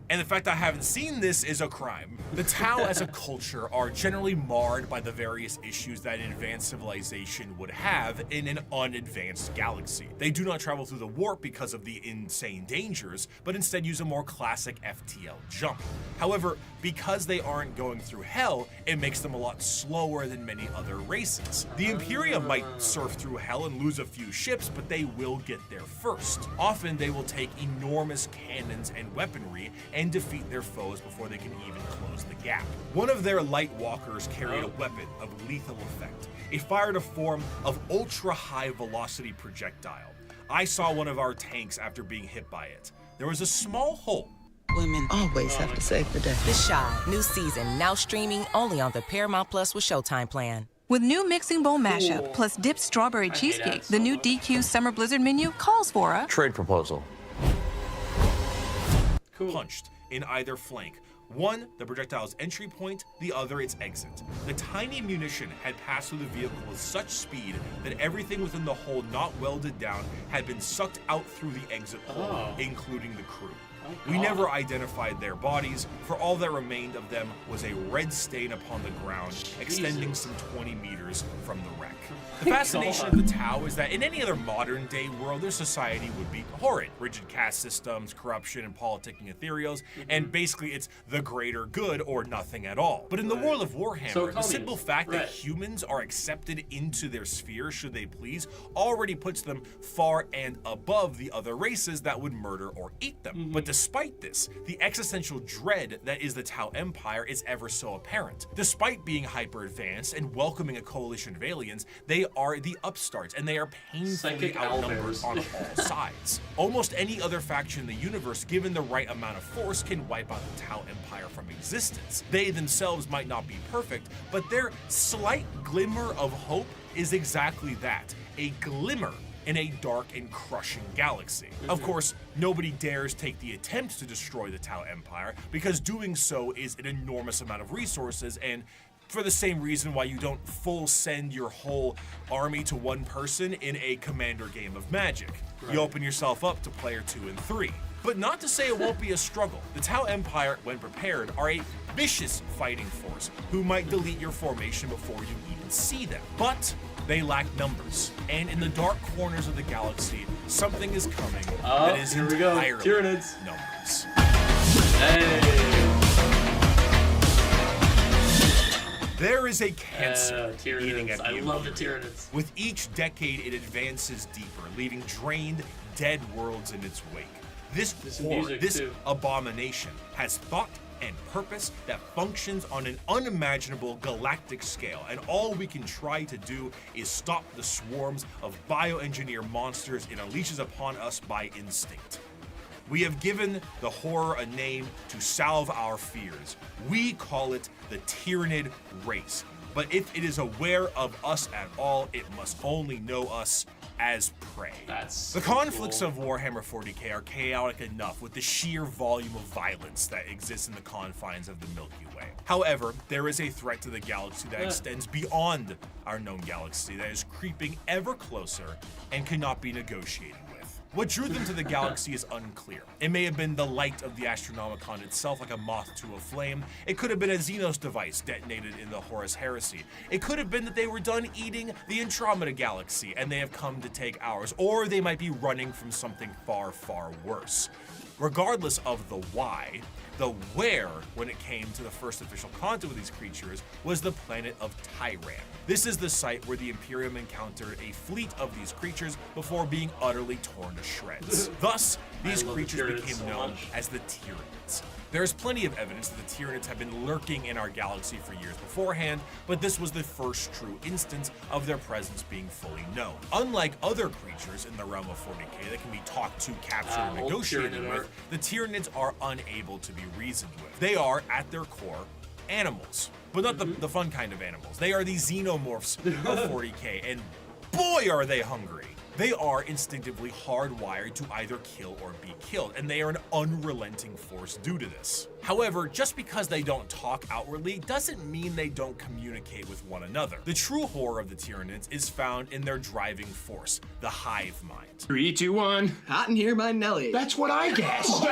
and the fact I haven't seen this is a crime. The Tau as a culture are generally marred by the various issues that an advanced civilization would have in an unadvanced galaxy. They do not travel through the warp because of the insane dangers, but instead use a more classic FTL jump. However, because they aren't going through hell, it makes them a lot slower than many other races. The Imperium might surf through hell and lose a few ships, but they will get there first. Often they will take enormous cannons and weaponry and defeat their foes before they can even close the gap. One of their light walkers carried a weapon of lethal effect. It fired a form of ultra-high velocity projectile. I saw one of our tanks after being hit by it. There was a small hole. Women always have to save the day. The Shy, new season, now streaming only on the Paramount Plus with Showtime plan. With new mixing bowl mashup plus dipped strawberry cheesecake, the new DQ Summer Blizzard menu calls for a trade proposal. Punched in either flank. One, the projectile's entry point, the other its exit. The tiny munition had passed through the vehicle with such speed that everything within the hole not welded down had been sucked out through the exit hole, including the crew. We never identified their bodies, for all that remained of them was a red stain upon the ground, extending some 20 meters from the wreck. The fascination of the Tau is that in any other modern day world, their society would be horrid. Rigid caste systems, corruption, and politicking ethereals, and basically it's the greater good or nothing at all. But in the world of Warhammer, the simple fact that humans are accepted into their sphere should they please already puts them far and above the other races that would murder or eat them. But despite this, the existential dread that is the Tau Empire is ever so apparent. Despite being hyper-advanced and welcoming a coalition of aliens, they are the upstarts, and they are painfully outnumbered on all sides. Almost any other faction in the universe, given the right amount of force, can wipe out the Tau Empire from existence. They themselves might not be perfect, but their slight glimmer of hope is exactly that, a glimmer in a dark and crushing galaxy. Of course, nobody dares take the attempt to destroy the Tau Empire, because doing so is an enormous amount of resources, and for the same reason why you don't full send your whole army to one person in a commander game of Magic. You open yourself up to player 2 and 3. But not to say it won't be a struggle. The Tau Empire, when prepared, are a vicious fighting force who might delete your formation before you even see them. But they lack numbers, and in the dark corners of the galaxy, something is coming that is entirely Tyranids. numbers. There is a cancer eating at you. I love the Tyranids. With each decade, it advances deeper, leaving drained, dead worlds in its wake. This horde, this abomination, has thought and purpose that functions on an unimaginable galactic scale, and all we can try to do is stop the swarms of bioengineer monsters it unleashes upon us by instinct. We have given the horror a name to salve our fears. We call it the Tyranid race. But if it is aware of us at all, it must only know us as prey. The conflicts of Warhammer 40k are chaotic enough with the sheer volume of violence that exists in the confines of the Milky Way. However, there is a threat to the galaxy that extends beyond our known galaxy that is creeping ever closer and cannot be negotiated with. What drew them to the galaxy is unclear. It may have been the light of the Astronomicon itself, like a moth to a flame. It could have been a Xenos device detonated in the Horus Heresy. It could have been that they were done eating the Andromeda Galaxy and they have come to take ours, or they might be running from something far, far worse. Regardless of the why, the where, when it came to the first official contact with these creatures, was the planet of Tyran. This is the site where the Imperium encountered a fleet of these creatures before being utterly torn to shreds. Thus, these creatures became known as the Tyranids. There is plenty of evidence that the Tyranids have been lurking in our galaxy for years beforehand, but this was the first true instance of their presence being fully known. Unlike other creatures in the realm of 40k that can be talked to, captured, and negotiated with, the Tyranids are unable to be reasoned with. They are, at their core, animals. But not the fun kind of animals. They are the xenomorphs of 40k, and boy are they hungry. They are instinctively hardwired to either kill or be killed, and they are an unrelenting force due to this. However, just because they don't talk outwardly doesn't mean they don't communicate with one another. The true horror of the Tyranids is found in their driving force, the hive mind. 3, 2, 1. Hot in here by Nelly. That's what I guessed. What?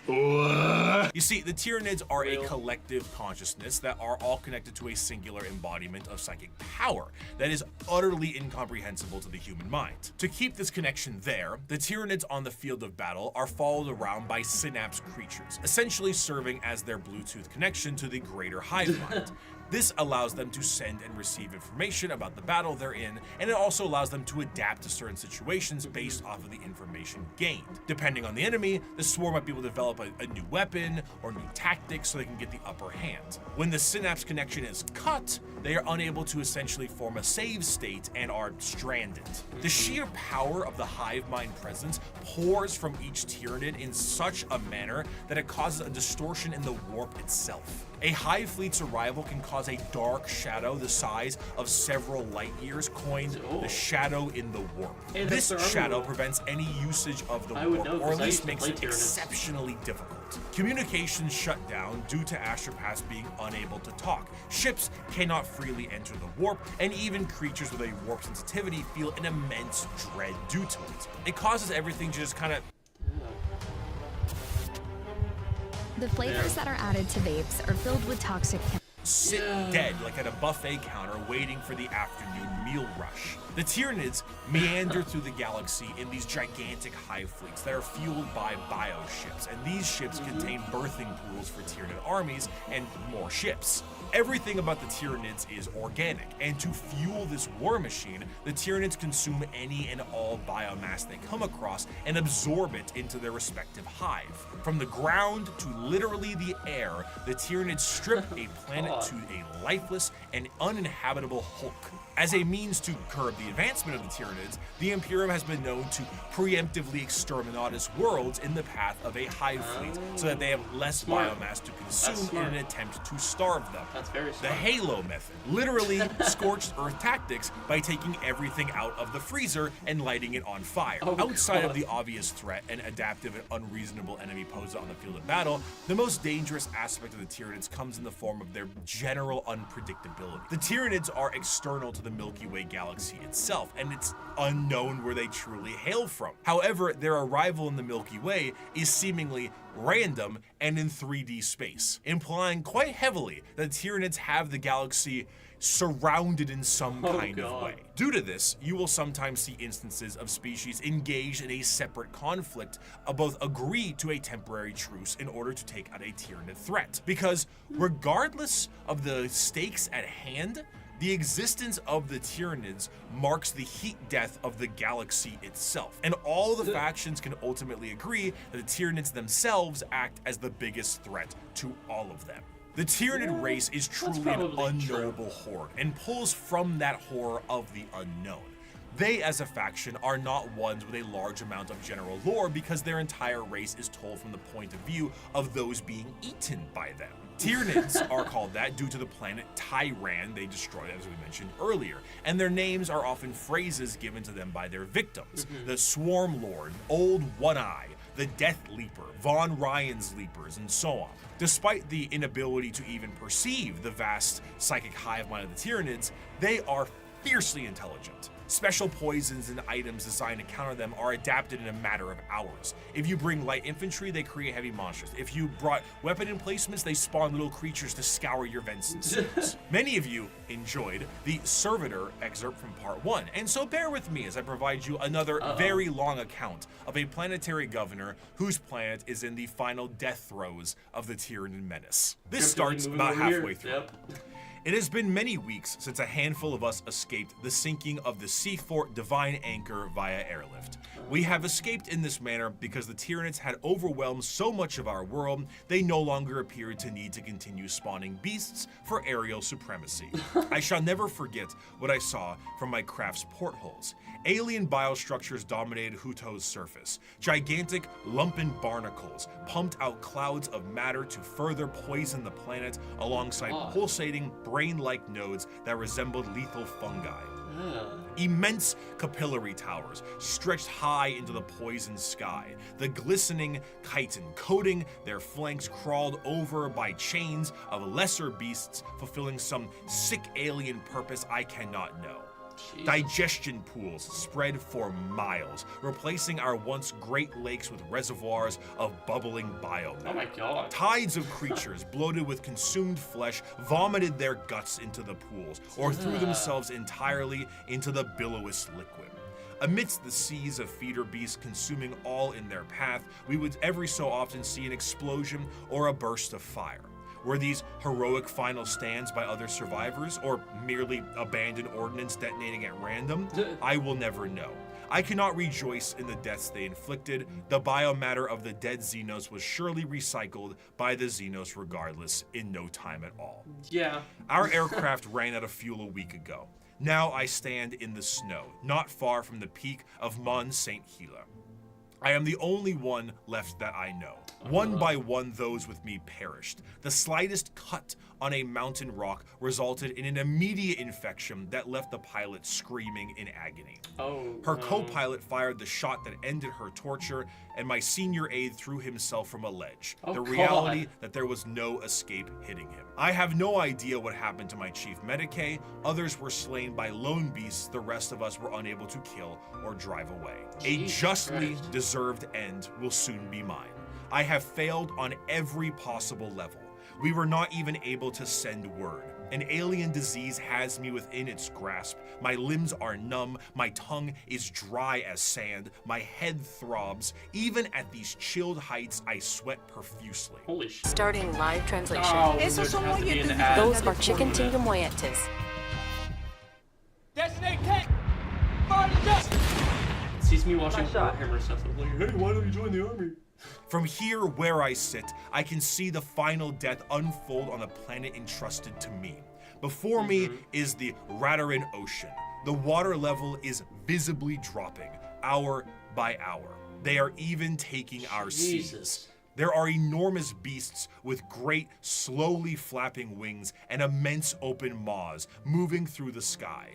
What? You see, the Tyranids are a collective consciousness that are all connected to a singular embodiment of psychic power that is utterly incomprehensible to the human mind. To keep this connection there, the Tyranids on the field of battle are followed around by synapse creatures, essentially serving as their Bluetooth connection to the greater hive mind. This allows them to send and receive information about the battle they're in, and it also allows them to adapt to certain situations based off of the information gained. Depending on the enemy, the swarm might be able to develop a new weapon or new tactics so they can get the upper hand. When the synapse connection is cut, they are unable to essentially form a save state and are stranded. The sheer power of the hive mind presence pours from each Tyranid in such a manner that it causes a distortion in the warp itself. A hive fleet's arrival can cause a dark shadow the size of several light years, coined the shadow in the warp. This shadow prevents any usage of the warp, or at least makes it exceptionally difficult. Communications shut down due to astropaths being unable to talk. Ships cannot freely enter the warp, and even creatures with a warp sensitivity feel an immense dread due to it. It causes everything to just kind of... The flavors that are added to vapes are filled with toxic sit dead like at a buffet counter waiting for the afternoon meal rush. The Tyranids meander through the galaxy in these gigantic hive fleets that are fueled by bioships, and these ships contain birthing pools for Tyranid armies and more ships. Everything about the Tyranids is organic, and to fuel this war machine, the Tyranids consume any and all biomass they come across and absorb it into their respective hive. From the ground to literally the air, the Tyranids strip a planet to a lifeless and uninhabitable hulk. As a means to curb the advancement of the Tyranids, the Imperium has been known to preemptively exterminatus worlds in the path of a hive fleet so that they have less biomass to consume in an attempt to starve them. That's very The smart. Halo method, literally scorched earth tactics by taking everything out of the freezer and lighting it on fire. Outside of the obvious threat and adaptive and unreasonable enemy posed on the field of battle, the most dangerous aspect of the Tyranids comes in the form of their general unpredictability. The Tyranids are external to the Milky Way galaxy itself, and it's unknown where they truly hail from. However, their arrival in the Milky Way is seemingly random and in 3D space, implying quite heavily that Tyranids have the galaxy surrounded in some kind of way. Due to this, you will sometimes see instances of species engaged in a separate conflict, both agree to a temporary truce in order to take out a Tyranid threat. Because regardless of the stakes at hand, the existence of the Tyranids marks the heat death of the galaxy itself, and all the factions can ultimately agree that the Tyranids themselves act as the biggest threat to all of them. The Tyranid race is truly an unknowable horde, and pulls from that horror of the unknown. They, as a faction, are not ones with a large amount of general lore because their entire race is told from the point of view of those being eaten by them. Tyranids are called that due to the planet Tyran they destroyed, as we mentioned earlier, and their names are often phrases given to them by their victims. The Swarm Lord, Old One-Eye, the Death Leaper, Von Ryan's Leapers, and so on. Despite the inability to even perceive the vast psychic hive mind of the Tyranids, they are fiercely intelligent. Special poisons and items designed to counter them are adapted in a matter of hours. If you bring light infantry, they create heavy monsters. If you brought weapon emplacements, they spawn little creatures to scour your vents and sewers. Many of you enjoyed the Servitor excerpt from part 1, and so bear with me as I provide you another very long account of a planetary governor whose planet is in the final death throes of the Tyranid menace. This starts about halfway through. It has been many weeks since a handful of us escaped the sinking of the Sea Fort Divine Anchor via airlift. We have escaped in this manner because the Tyranids had overwhelmed so much of our world, they no longer appeared to need to continue spawning beasts for aerial supremacy. I shall never forget what I saw from my craft's portholes. Alien biostructures dominated Huto's surface. Gigantic, lumpen barnacles pumped out clouds of matter to further poison the planet alongside pulsating, brain-like nodes that resembled lethal fungi. Immense capillary towers stretched high into the poisoned sky. The glistening chitin coating their flanks crawled over by chains of lesser beasts fulfilling some sick alien purpose I cannot know. Jesus. Digestion pools spread for miles, replacing our once great lakes with reservoirs of bubbling biomatter. Oh my god. Tides of creatures bloated with consumed flesh vomited their guts into the pools or threw themselves entirely into the billowous liquid. Amidst the seas of feeder beasts consuming all in their path, we would every so often see an explosion or a burst of fire. Were these heroic final stands by other survivors, or merely abandoned ordnance detonating at random? I will never know. I cannot rejoice in the deaths they inflicted. The biomatter of the dead Xenos was surely recycled by the Xenos regardless in no time at all. Yeah. Our aircraft ran out of fuel a week ago. Now I stand in the snow, not far from the peak of Mont Saint Hila. I am the only one left that I know. One by one, those with me perished. The slightest cut on a mountain rock resulted in an immediate infection that left the pilot screaming in agony. Her co-pilot fired the shot that ended her torture, and my senior aide threw himself from a ledge. The reality that there was no escape hitting him. I have no idea what happened to my chief medicae. Others were slain by lone beasts the rest of us were unable to kill or drive away. A justly deserved end will soon be mine. I have failed on every possible level. We were not even able to send word. An alien disease has me within its grasp. My limbs are numb, my tongue is dry as sand, my head throbs. Even at these chilled heights, I sweat profusely. Holy shit. Starting live translation. Oh, Those are chicken tinga moyetes. Destiny kick! Fire to dust! Sees me watching Warhammer stuff. I'm like, hey, why don't you join the army? From here where I sit, I can see the final death unfold on the planet entrusted to me. Before me is the Radarin Ocean. The water level is visibly dropping, hour by hour. They are even taking our seas. There are enormous beasts with great, slowly flapping wings and immense open maws moving through the sky.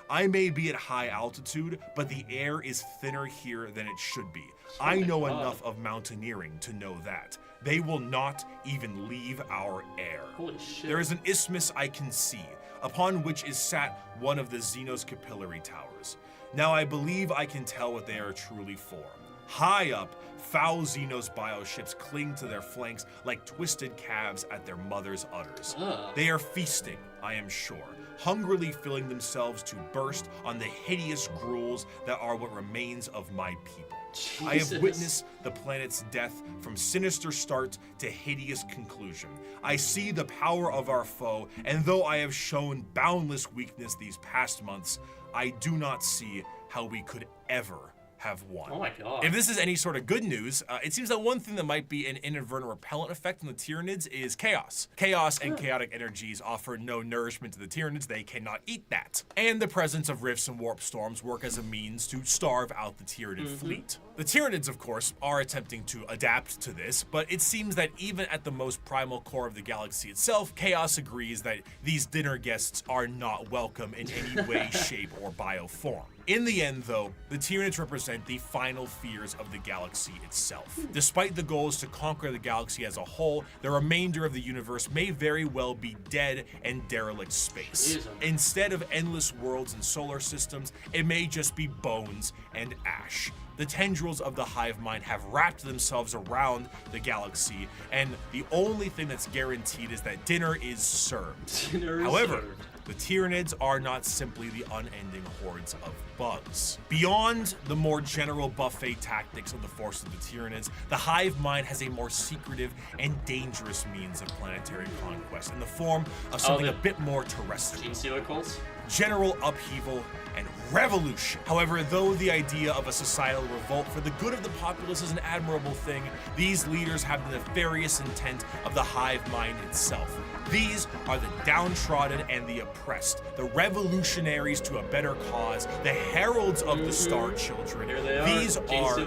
I may be at high altitude, but the air is thinner here than it should be. I know enough of mountaineering to know that. They will not even leave our air. Holy shit. There is an isthmus I can see, upon which is sat one of the Xenos capillary towers. Now I believe I can tell what they are truly for. High up, foul Xenos bioships cling to their flanks like twisted calves at their mother's udders. They are feasting, I am sure, hungrily filling themselves to burst on the hideous gruels that are what remains of my people. Jesus. I have witnessed the planet's death from sinister start to hideous conclusion. I see the power of our foe, and though I have shown boundless weakness these past months, I do not see how we could ever have won. Oh my god. If this is any sort of good news, it seems that one thing that might be an inadvertent repellent effect on the Tyranids is chaos. Chaos and chaotic energies offer no nourishment to the Tyranids, they cannot eat that. And the presence of rifts and warp storms work as a means to starve out the Tyranid fleet. The Tyranids, of course, are attempting to adapt to this, but it seems that even at the most primal core of the galaxy itself, Chaos agrees that these dinner guests are not welcome in any way, shape, or bioform. In the end, though, the Tyranids represent the final fears of the galaxy itself. Despite the goals to conquer the galaxy as a whole, the remainder of the universe may very well be dead and derelict space. Instead of endless worlds and solar systems, it may just be bones and ash. The tendrils of the hive mind have wrapped themselves around the galaxy, and the only thing that's guaranteed is that dinner is served. However, the Tyranids are not simply the unending hordes of bugs. Beyond the more general buffet tactics of the force of the Tyranids, the hive mind has a more secretive and dangerous means of planetary conquest in the form of something a bit more terrestrial. Genestealer Cults? General upheaval and revolution. However, though the idea of a societal revolt for the good of the populace is an admirable thing, these leaders have the nefarious intent of the hive mind itself. These are the downtrodden and the oppressed, the revolutionaries to a better cause, the heralds of the Star Children. These are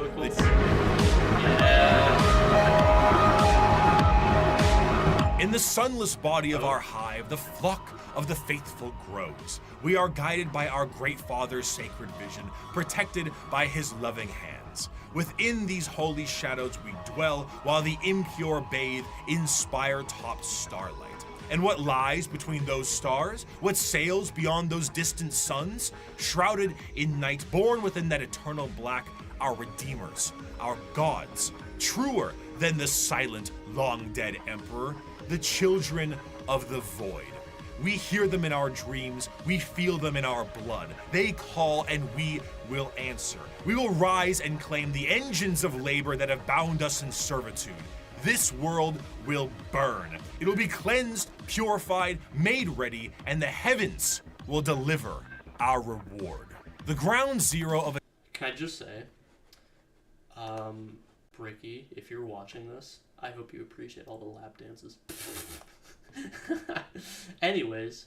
In the sunless body of our hive, the flock of the faithful grows. We are guided by our great Father's sacred vision, protected by his loving hands. Within these holy shadows we dwell, while the impure bathe in spire-topped starlight. And what lies between those stars? What sails beyond those distant suns? Shrouded in night, born within that eternal black, our redeemers, our gods, truer than the silent, long-dead emperor, the children of the void. We hear them in our dreams, we feel them in our blood. They call and we will answer. We will rise and claim the engines of labor that have bound us in servitude. This world will burn. It will be cleansed, purified, made ready, and the heavens will deliver our reward. The ground zero of a— Can I just say, Bricky, if you're watching this, I hope you appreciate all the lap dances. Anyways.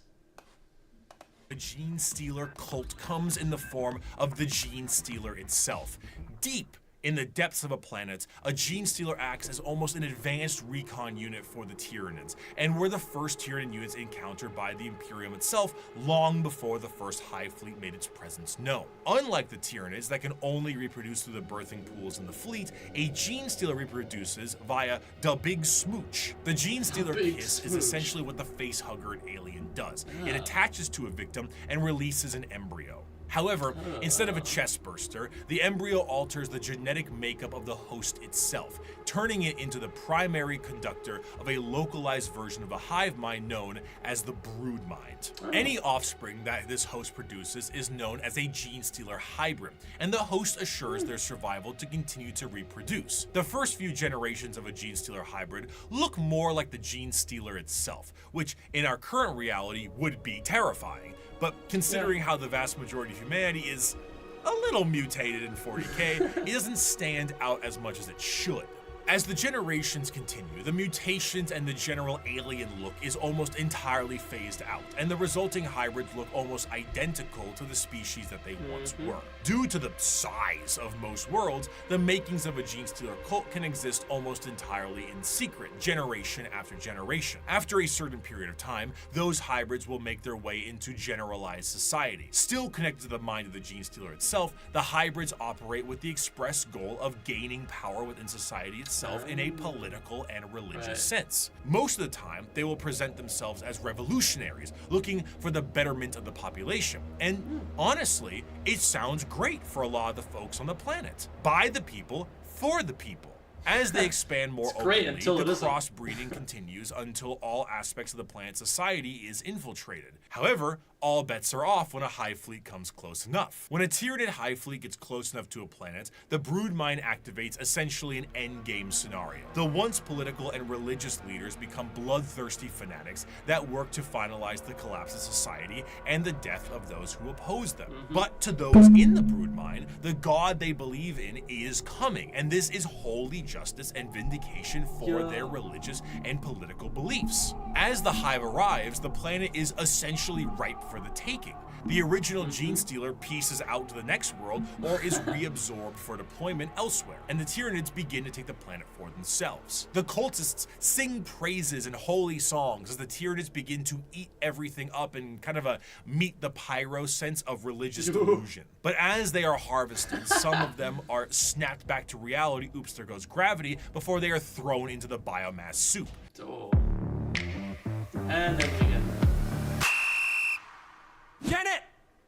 A Genestealer cult comes in the form of the Genestealer itself. Deep in the depths of a planet, a Genestealer acts as almost an advanced recon unit for the Tyranids, and were the first Tyranid units encountered by the Imperium itself long before the first Hive Fleet made its presence known. Unlike the Tyranids that can only reproduce through the birthing pools in the fleet, a Genestealer reproduces via the Big Smooch. The Genestealer kiss is essentially what the facehugger alien does. It attaches to a victim and releases an embryo. However, instead of a chest burster, the embryo alters the genetic makeup of the host itself, turning it into the primary conductor of a localized version of the hive mind known as the brood mind. Any offspring that this host produces is known as a Genestealer hybrid, and the host assures their survival to continue to reproduce. The first few generations of a Genestealer hybrid look more like the Genestealer itself, which in our current reality would be terrifying. But considering how the vast majority of humanity is a little mutated in 40k, it doesn't stand out as much as it should. As the generations continue, the mutations and the general alien look is almost entirely phased out, and the resulting hybrids look almost identical to the species that they once were. Due to the size of most worlds, the makings of a Genestealer cult can exist almost entirely in secret, generation after generation. After a certain period of time, those hybrids will make their way into generalized society. Still connected to the mind of the Genestealer itself, the hybrids operate with the express goal of gaining power within society itself in a political and religious sense. Most of the time, they will present themselves as revolutionaries, looking for the betterment of the population. And honestly, it sounds great for a lot of the folks on the planet. By the people, for the people. As they expand more openly, the crossbreeding continues until all aspects of the planet's society is infiltrated. However, all bets are off when a hive fleet comes close enough. When a Tyranid hive fleet gets close enough to a planet, the brood mind activates essentially an endgame scenario. The once political and religious leaders become bloodthirsty fanatics that work to finalize the collapse of society and the death of those who oppose them. But to those in the brood mind, the god they believe in is coming, and this is holy justice and vindication for their religious and political beliefs. As the hive arrives, the planet is essentially ripe for the taking. The original Genestealer pieces out to the next world or is reabsorbed for deployment elsewhere, and the Tyranids begin to take the planet for themselves. The cultists sing praises and holy songs as the Tyranids begin to eat everything up in kind of a meet the pyro sense of religious delusion. But as they are harvested, some of them are snapped back to reality, oops, there goes gravity, before they are thrown into the biomass soup. And then we get Janet!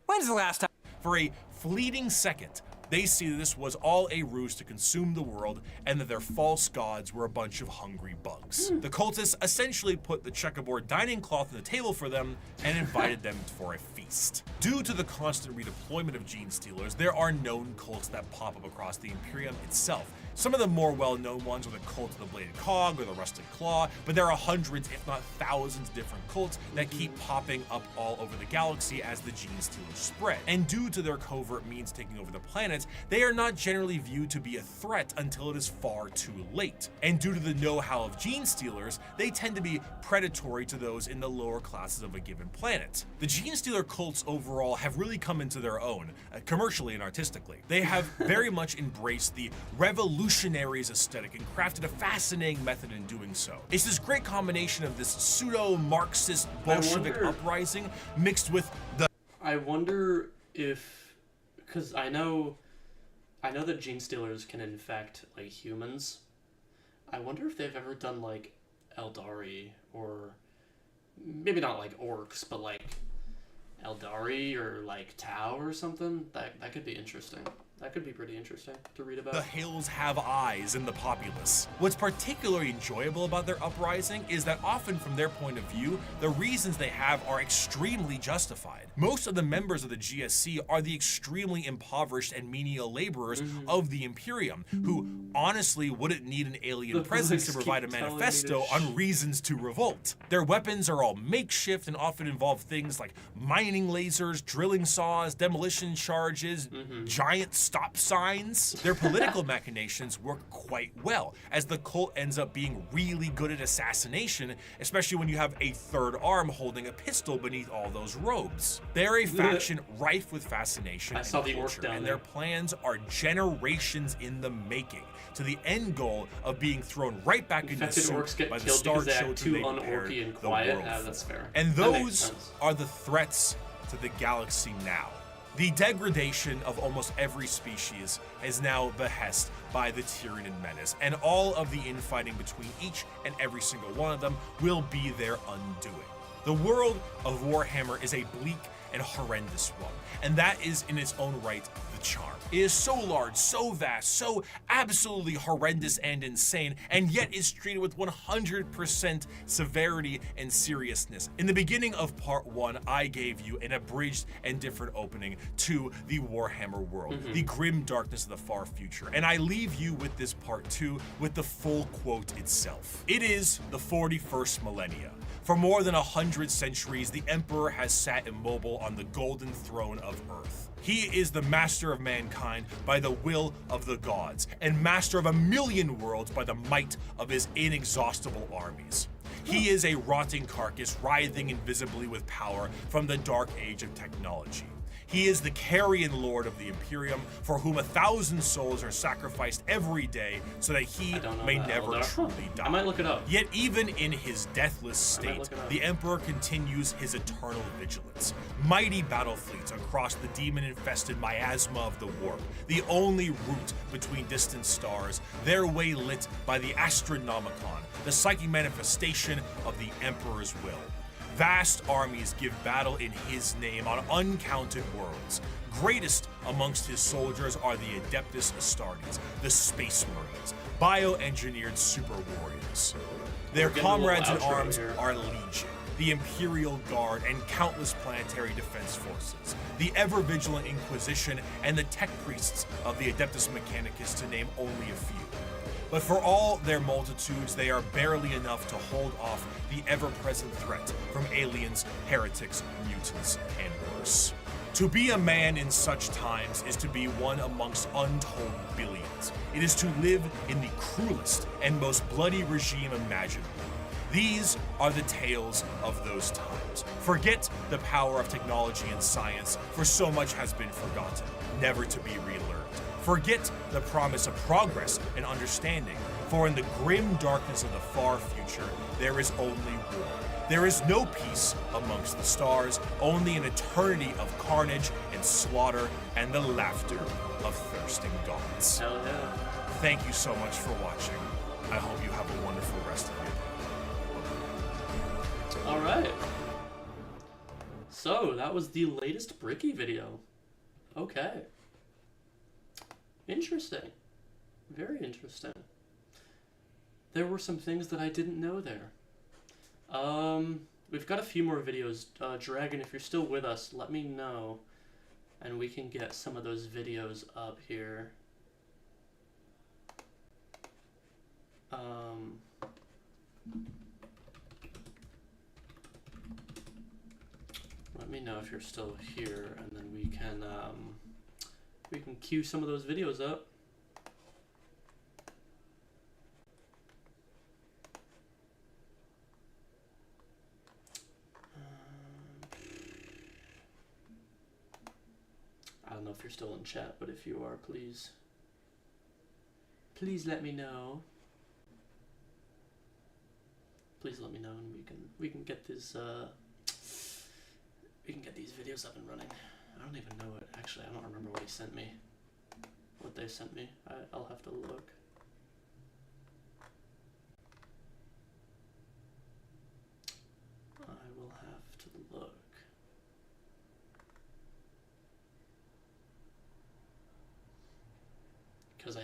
When's the last time? For a fleeting second, they see that this was all a ruse to consume the world and that their false gods were a bunch of hungry bugs. The cultists essentially put the checkerboard dining cloth on the table for them and invited them for a feast. Due to the constant redeployment of Genestealers, there are known cults that pop up across the Imperium itself. Some of the more well-known ones are the Cult of the Bladed Cog or the Rusted Claw, but there are hundreds, if not thousands, different cults that keep popping up all over the galaxy as the Genestealers spread. And due to their covert means taking over the planet, they are not generally viewed to be a threat until it is far too late. And due to the know-how of Genestealers, they tend to be predatory to those in the lower classes of a given planet. The Genestealer cults overall have really come into their own, commercially and artistically. They have very much embraced the revolutionaries aesthetic and crafted a fascinating method in doing so. It's this great combination of this pseudo-Marxist Bolshevik uprising mixed with the— I wonder if, because I know that Genestealers can infect like humans. I wonder if they've ever done like Eldari or maybe not like orcs, but like Eldari or like Tau or something. That could be interesting. That could be pretty interesting to read about. The hills have eyes in the populace. What's particularly enjoyable about their uprising is that often from their point of view, the reasons they have are extremely justified. Most of the members of the GSC are the extremely impoverished and menial laborers of the Imperium, who honestly wouldn't need an alien presence to provide a manifesto on reasons to revolt. Their weapons are all makeshift and often involve things like mining lasers, drilling saws, demolition charges, giant stop signs. Their political machinations work quite well, as the cult ends up being really good at assassination, especially when you have a third arm holding a pistol beneath all those robes. They're a faction rife with fascination and culture, and their plans are generations in the making, to the end goal of being thrown right back into the soup by the star children they prepared the world for. And those are the threats to the galaxy now. The degradation of almost every species is now behest by the Tyranid menace, and all of the infighting between each and every single one of them will be their undoing. The world of Warhammer is a bleak and horrendous one, and that is in its own right the charm. It is so large, so vast, so absolutely horrendous and insane, and yet is treated with 100% severity and seriousness. In the beginning of part 1, I gave you an abridged and different opening to the Warhammer world, the grim darkness of the far future, and I leave you with this part 2 with the full quote itself. It is the 41st millennia. For more than 100 centuries, the Emperor has sat immobile on the golden throne of Earth. He is the master of mankind by the will of the gods, and master of 1,000,000 worlds by the might of his inexhaustible armies. He is a rotting carcass writhing invisibly with power from the dark age of technology. He is the carrion lord of the Imperium, for whom 1,000 souls are sacrificed every day so that he may never truly die. I might look it up. Yet even in his deathless state, the Emperor continues his eternal vigilance. Mighty battle fleets across the demon-infested miasma of the warp, the only route between distant stars, their way lit by the Astronomicon, the psychic manifestation of the Emperor's will. Vast armies give battle in his name on uncounted worlds. Greatest amongst his soldiers are the Adeptus Astartes, the Space Marines, bioengineered super warriors. Their comrades in arms are Legion, the Imperial Guard, and countless planetary defense forces, the ever-vigilant Inquisition, and the tech priests of the Adeptus Mechanicus, to name only a few. But for all their multitudes, they are barely enough to hold off the ever-present threat from aliens, heretics, mutants, and worse. To be a man in such times is to be one amongst untold billions. It is to live in the cruelest and most bloody regime imaginable. These are the tales of those times. Forget the power of technology and science, for so much has been forgotten, never to be relearned. Forget the promise of progress and understanding, for in the grim darkness of the far future, there is only war. There is no peace amongst the stars, only an eternity of carnage and slaughter and the laughter of thirsting gods. Hell yeah. Thank you so much for watching. I hope you have a wonderful rest of your day. Alright. So, that was the latest Bricky video. Okay. Interesting. Very interesting. There were some things that I didn't know there. We've got a few more videos. Dragon, if you're still with us, let me know, and we can get some of those videos up here. Let me know if you're still here, and then we can queue some of those videos up. I don't know if you're still in chat, but if you are, please let me know. Please let me know, and we can get this we can get these videos up and running. I don't even know what, actually, I don't remember what he sent me. What they sent me. I'll have to look. I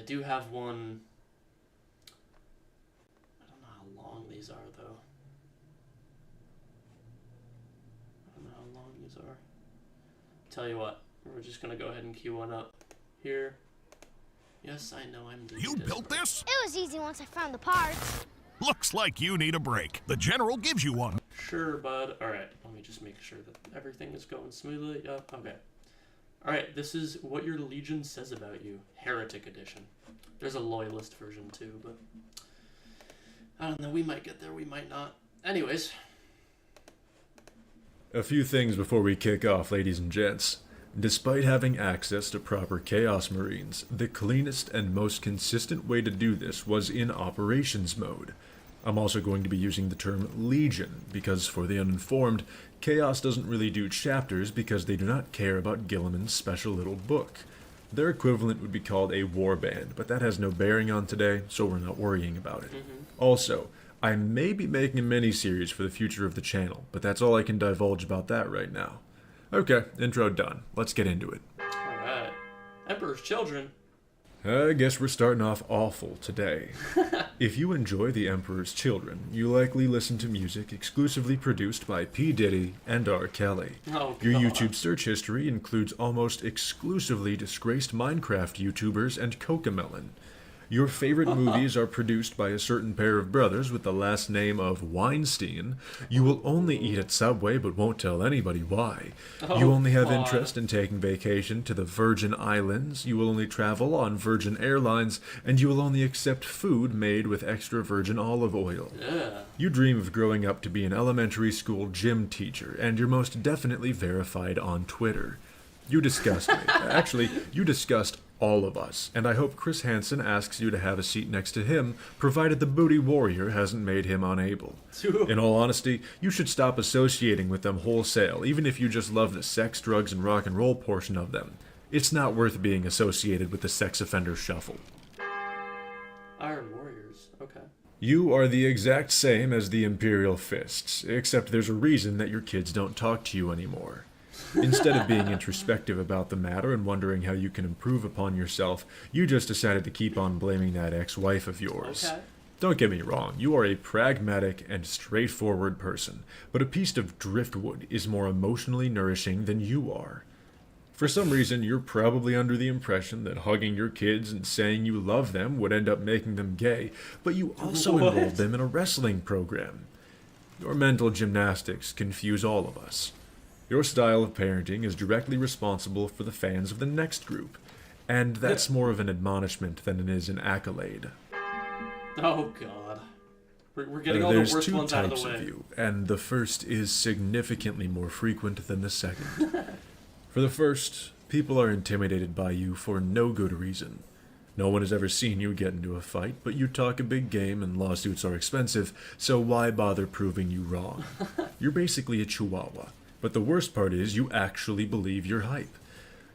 do have one. I don't know how long these are, though. I don't know how long these are. Tell you what, we're just gonna go ahead and queue one up here. Yes, I know I'm You built this? It was easy once I found the parts. Looks like you need a break. The general gives you one. Sure, bud. Alright, let me just make sure that everything is going smoothly. Yep, okay. Alright, this is what your Legion says about you. Heretic Edition. There's a Loyalist version too, but I don't know, we might get there, we might not. Anyways. A few things before we kick off, ladies and gents. Despite having access to proper Chaos Marines, the cleanest and most consistent way to do this was in operations mode. I'm also going to be using the term Legion, because for the uninformed, Chaos doesn't really do chapters because they do not care about Gilliman's special little book. Their equivalent would be called a warband, but that has no bearing on today, so we're not worrying about it. Also, I may be making a mini-series for the future of the channel, but that's all I can divulge about that right now. Okay, intro done. Let's get into it. Alright. Emperor's Children. I guess we're starting off awful today. If you enjoy The Emperor's Children, you likely listen to music exclusively produced by P. Diddy and R. Kelly. Oh, Your YouTube search history includes almost exclusively disgraced Minecraft YouTubers and Cocomelon. Your favorite movies are produced by a certain pair of brothers with the last name of Weinstein. You will only eat at Subway but won't tell anybody why. You only have interest in taking vacation to the Virgin Islands. You will only travel on Virgin Airlines, and you will only accept food made with extra virgin olive oil. You dream of growing up to be an elementary school gym teacher, and you're most definitely verified on Twitter. You disgust me. Actually, you disgust all of us, and I hope Chris Hansen asks you to have a seat next to him, provided the booty warrior hasn't made him unable. In all honesty, you should stop associating with them wholesale, even if you just love the sex, drugs, and rock and roll portion of them. It's not worth being associated with the sex offender shuffle. Iron Warriors, okay. You are the exact same as the Imperial Fists, except there's a reason that your kids don't talk to you anymore. Instead of being introspective about the matter and wondering how you can improve upon yourself, you just decided to keep on blaming that ex-wife of yours. Okay. Don't get me wrong, you are a pragmatic and straightforward person, but a piece of driftwood is more emotionally nourishing than you are. For some reason, you're probably under the impression that hugging your kids and saying you love them would end up making them gay, but you also enrolled them in a wrestling program. Your mental gymnastics confuse all of us. Your style of parenting is directly responsible for the fans of the next group, and that's more of an admonishment than it is an accolade. Oh god. We're getting all the worst ones out of the way. There's two types of you, and the first is significantly more frequent than the second. For the first, people are intimidated by you for no good reason. No one has ever seen you get into a fight, but you talk a big game and lawsuits are expensive, so why bother proving you wrong? You're basically a chihuahua. But the worst part is you actually believe you're hype.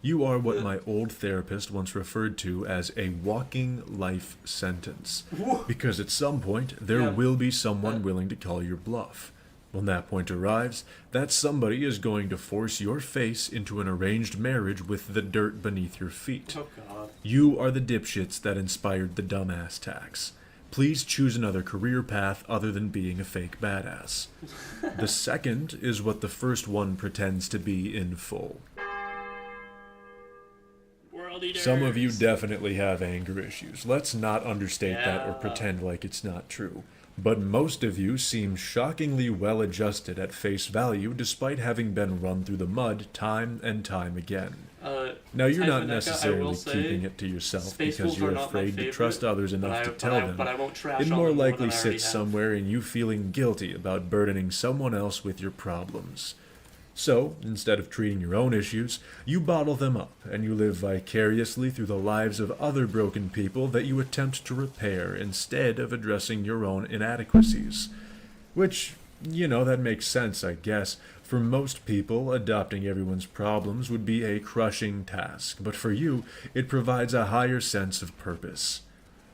You are what my old therapist once referred to as a walking life sentence. Because at some point, there will be someone willing to call your bluff. When that point arrives, that somebody is going to force your face into an arranged marriage with the dirt beneath your feet. Oh god. You are the dipshits that inspired the dumbass tax. Please choose another career path other than being a fake badass. The second is what the first one pretends to be in full. Some of you definitely have anger issues. Let's not understate that or pretend like it's not true. But most of you seem shockingly well adjusted at face value despite having been run through the mud time and time again. Now you're not necessarily keeping it to yourself because you're afraid to trust others enough to tell them. It more likely sits somewhere in you feeling guilty about burdening someone else with your problems. So, instead of treating your own issues, you bottle them up, and you live vicariously through the lives of other broken people that you attempt to repair instead of addressing your own inadequacies. Which, you know, that makes sense, I guess. For most people, adopting everyone's problems would be a crushing task, but for you, it provides a higher sense of purpose.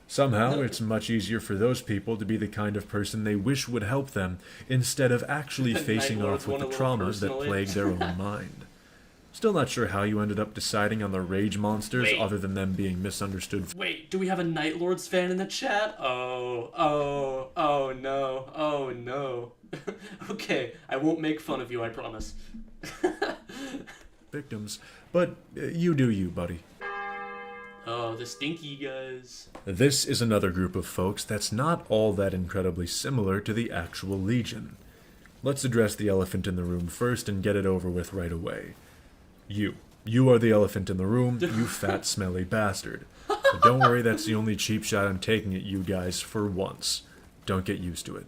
Somehow, it's much easier for those people to be the kind of person they wish would help them, instead of actually facing off with the traumas that plague their own mind. Still not sure how you ended up deciding on the rage monsters other than them being misunderstood. Wait, do we have a Night Lords fan in the chat? Oh no. Okay, I won't make fun of you, I promise. Victims, but you do you, buddy. Oh, the stinky guys. This is another group of folks that's not all that incredibly similar to the actual Legion. Let's address the elephant in the room first and get it over with right away. You are the elephant in the room, you fat, smelly bastard. But don't worry, that's the only cheap shot I'm taking at you guys for once. Don't get used to it.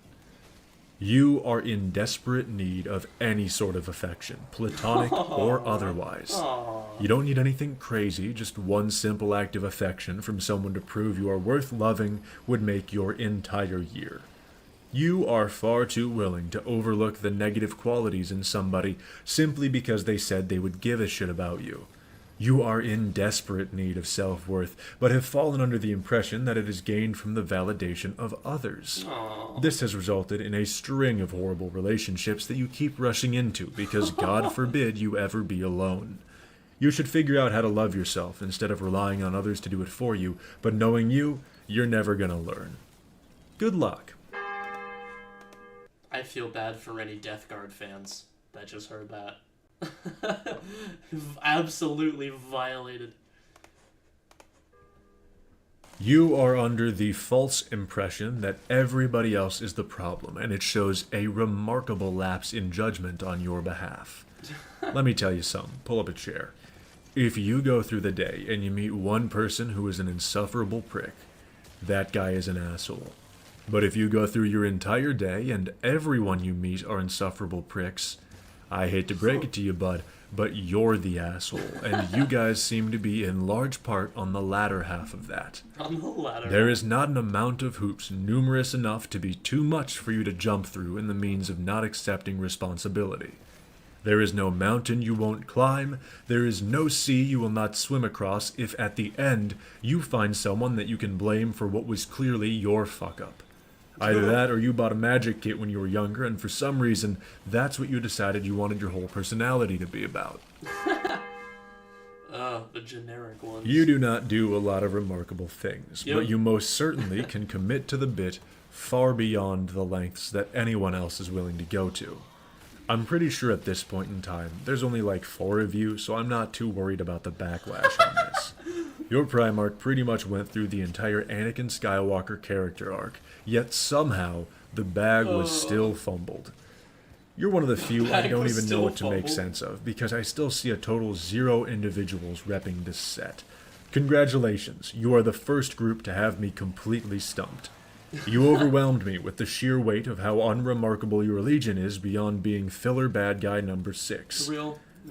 You are in desperate need of any sort of affection, platonic or otherwise. You don't need anything crazy, just one simple act of affection from someone to prove you are worth loving would make your entire year. You are far too willing to overlook the negative qualities in somebody simply because they said they would give a shit about you. You are in desperate need of self-worth, but have fallen under the impression that it is gained from the validation of others. This has resulted in a string of horrible relationships that you keep rushing into because God forbid you ever be alone. You should figure out how to love yourself instead of relying on others to do it for you, but knowing you, you're never gonna learn. Good luck. I feel bad for any Death Guard fans that just heard that. Absolutely violated. You are under the false impression that everybody else is the problem, and it shows a remarkable lapse in judgment on your behalf. Let me tell you something. Pull up a chair. If you go through the day and you meet one person who is an insufferable prick, that guy is an asshole. But if you go through your entire day and everyone you meet are insufferable pricks, I hate to break it to you, bud, but you're the asshole, and you guys seem to be in large part on the latter half of that. On the latter. There is not an amount of hoops numerous enough to be too much for you to jump through in the means of not accepting responsibility. There is no mountain you won't climb, there is no sea you will not swim across if at the end you find someone that you can blame for what was clearly your fuck-up. Either that or you bought a magic kit when you were younger, and for some reason, that's what you decided you wanted your whole personality to be about. The generic ones. You do not do a lot of remarkable things, but you most certainly can commit to the bit far beyond the lengths that anyone else is willing to go to. I'm pretty sure at this point in time, there's only like 4 of you, so I'm not too worried about the backlash on this. Your Primarch pretty much went through the entire Anakin Skywalker character arc, yet somehow the bag was still fumbled. You're one of the few I don't even know what to make sense of, because I still see a total 0 individuals repping this set. Congratulations, you are the first group to have me completely stumped. You overwhelmed me with the sheer weight of how unremarkable your Legion is beyond being filler bad guy number 6.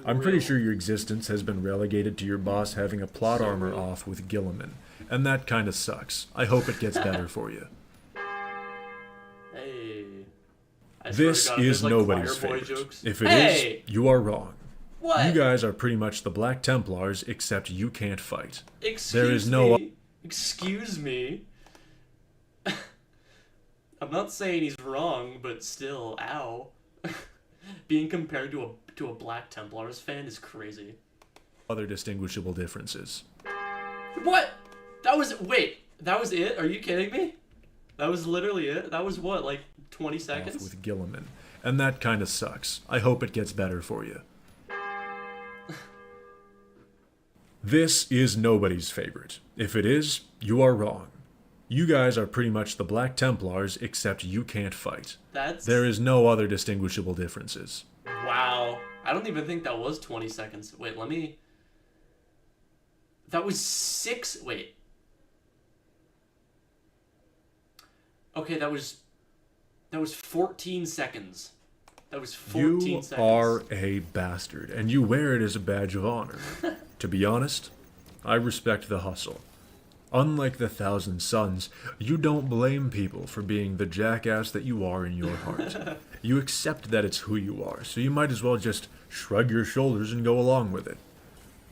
I'm pretty sure your existence has been relegated to your boss having a plot armor off with Gilliman, and that kinda sucks. I hope it gets better for you. Hey. This is nobody's favorite. If it is, you are wrong. What? You guys are pretty much the Black Templars, except you can't fight. Excuse me? I'm not saying he's wrong, but still, ow. Being compared to a Black Templars fan is crazy. Other distinguishable differences. What? That was it? Are you kidding me? That was literally it? That was what, like 20 seconds? With Gilliman. And that kinda sucks. I hope it gets better for you. This is nobody's favorite. If it is, you are wrong. You guys are pretty much the Black Templars, except you can't fight. There is no other distinguishable differences. Wow. I don't even think that was 20 seconds. Wait, let me... That was 6... Wait. Okay, that was 14 seconds. That was 14 seconds. You are a bastard, and you wear it as a badge of honor. To be honest, I respect the hustle. Unlike the Thousand Sons, you don't blame people for being the jackass that you are in your heart. You accept that it's who you are, so you might as well just shrug your shoulders and go along with it.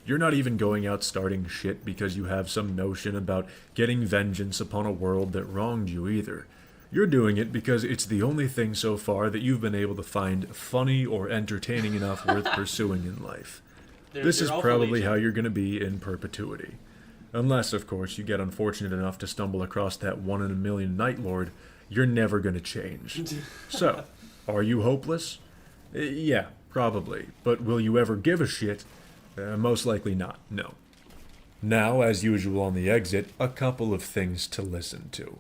You're not even going out starting shit because you have some notion about getting vengeance upon a world that wronged you either. You're doing it because it's the only thing so far that you've been able to find funny or entertaining enough worth pursuing in life. This is probably how you're going to be in perpetuity. Unless, of course, you get unfortunate enough to stumble across that 1 in a million Night Lord, you're never going to change. So, are you hopeless? Yeah, probably. But will you ever give a shit? Most likely not, no. Now, as usual on the exit, a couple of things to listen to.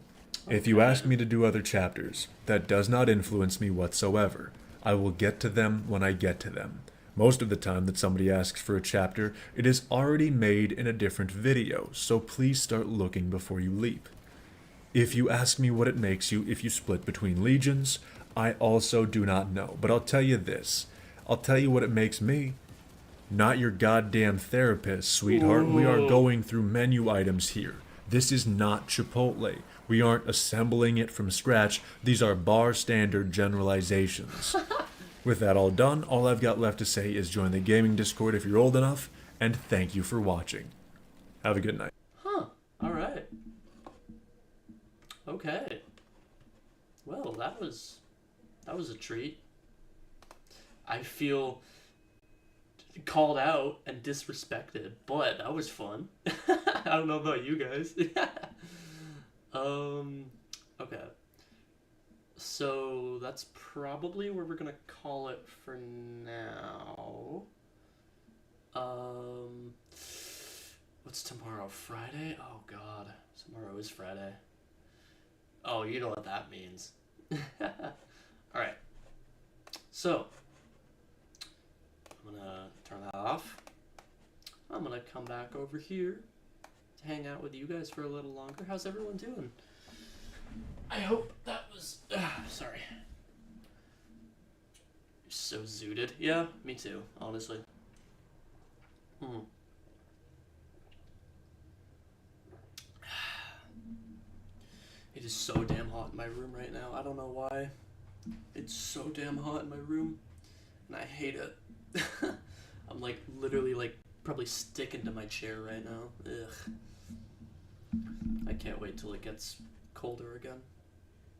If you ask me to do other chapters, that does not influence me whatsoever. I will get to them when I get to them. Most of the time that somebody asks for a chapter, it is already made in a different video, so please start looking before you leap. If you ask me what it makes you if you split between legions, I also do not know, but I'll tell you this. I'll tell you what it makes me. Not your goddamn therapist, sweetheart. We are going through menu items here. This is not Chipotle. We aren't assembling it from scratch. These are bar standard generalizations. With that all done, all I've got left to say is join the gaming Discord if you're old enough, and thank you for watching. Have a good night. Huh. Alright. Okay. Well, that was a treat. I feel called out and disrespected, but that was fun. I don't know about you guys. Okay. So that's probably where we're gonna call it for now. What's tomorrow? Friday? Oh god. Tomorrow is Friday. Oh, you know what that means. Alright. So I'm gonna turn that off. I'm gonna come back over here to hang out with you guys for a little longer. How's everyone doing? I hope that was... sorry. You're so zooted. Yeah, me too, honestly. It is so damn hot in my room right now. I don't know why. It's so damn hot in my room. And I hate it. I'm like literally like probably sticking to my chair right now. Ugh. I can't wait till it gets colder again.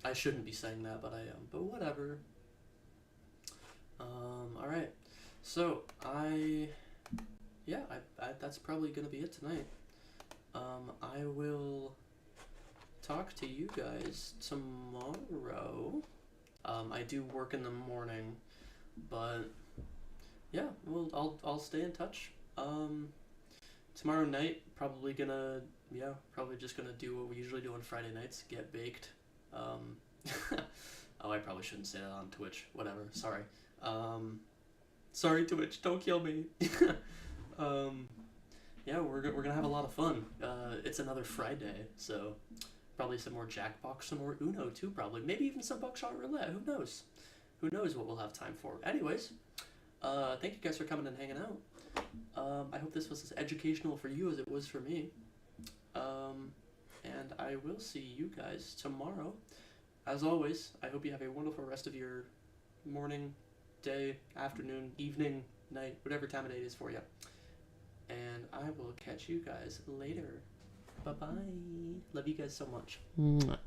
I shouldn't be saying that, but I am. But whatever. Alright. So, that's probably gonna be it tonight. I will talk to you guys tomorrow. I do work in the morning, but yeah, I'll stay in touch. Tomorrow night, probably just gonna do what we usually do on Friday nights, get baked. Oh, I probably shouldn't say that on Twitch. Whatever, sorry. Sorry Twitch, don't kill me. Yeah, we're gonna have a lot of fun. It's another Friday, so probably some more Jackbox, some more Uno too, probably. Maybe even some Buckshot Roulette, who knows? Who knows what we'll have time for. Anyways, thank you guys for coming and hanging out. I hope this was as educational for you as it was for me. And I will see you guys tomorrow. As always, I hope you have a wonderful rest of your morning, day, afternoon, evening, night, whatever time of day it is for you. And I will catch you guys later. Bye-bye. Love you guys so much. Mwah.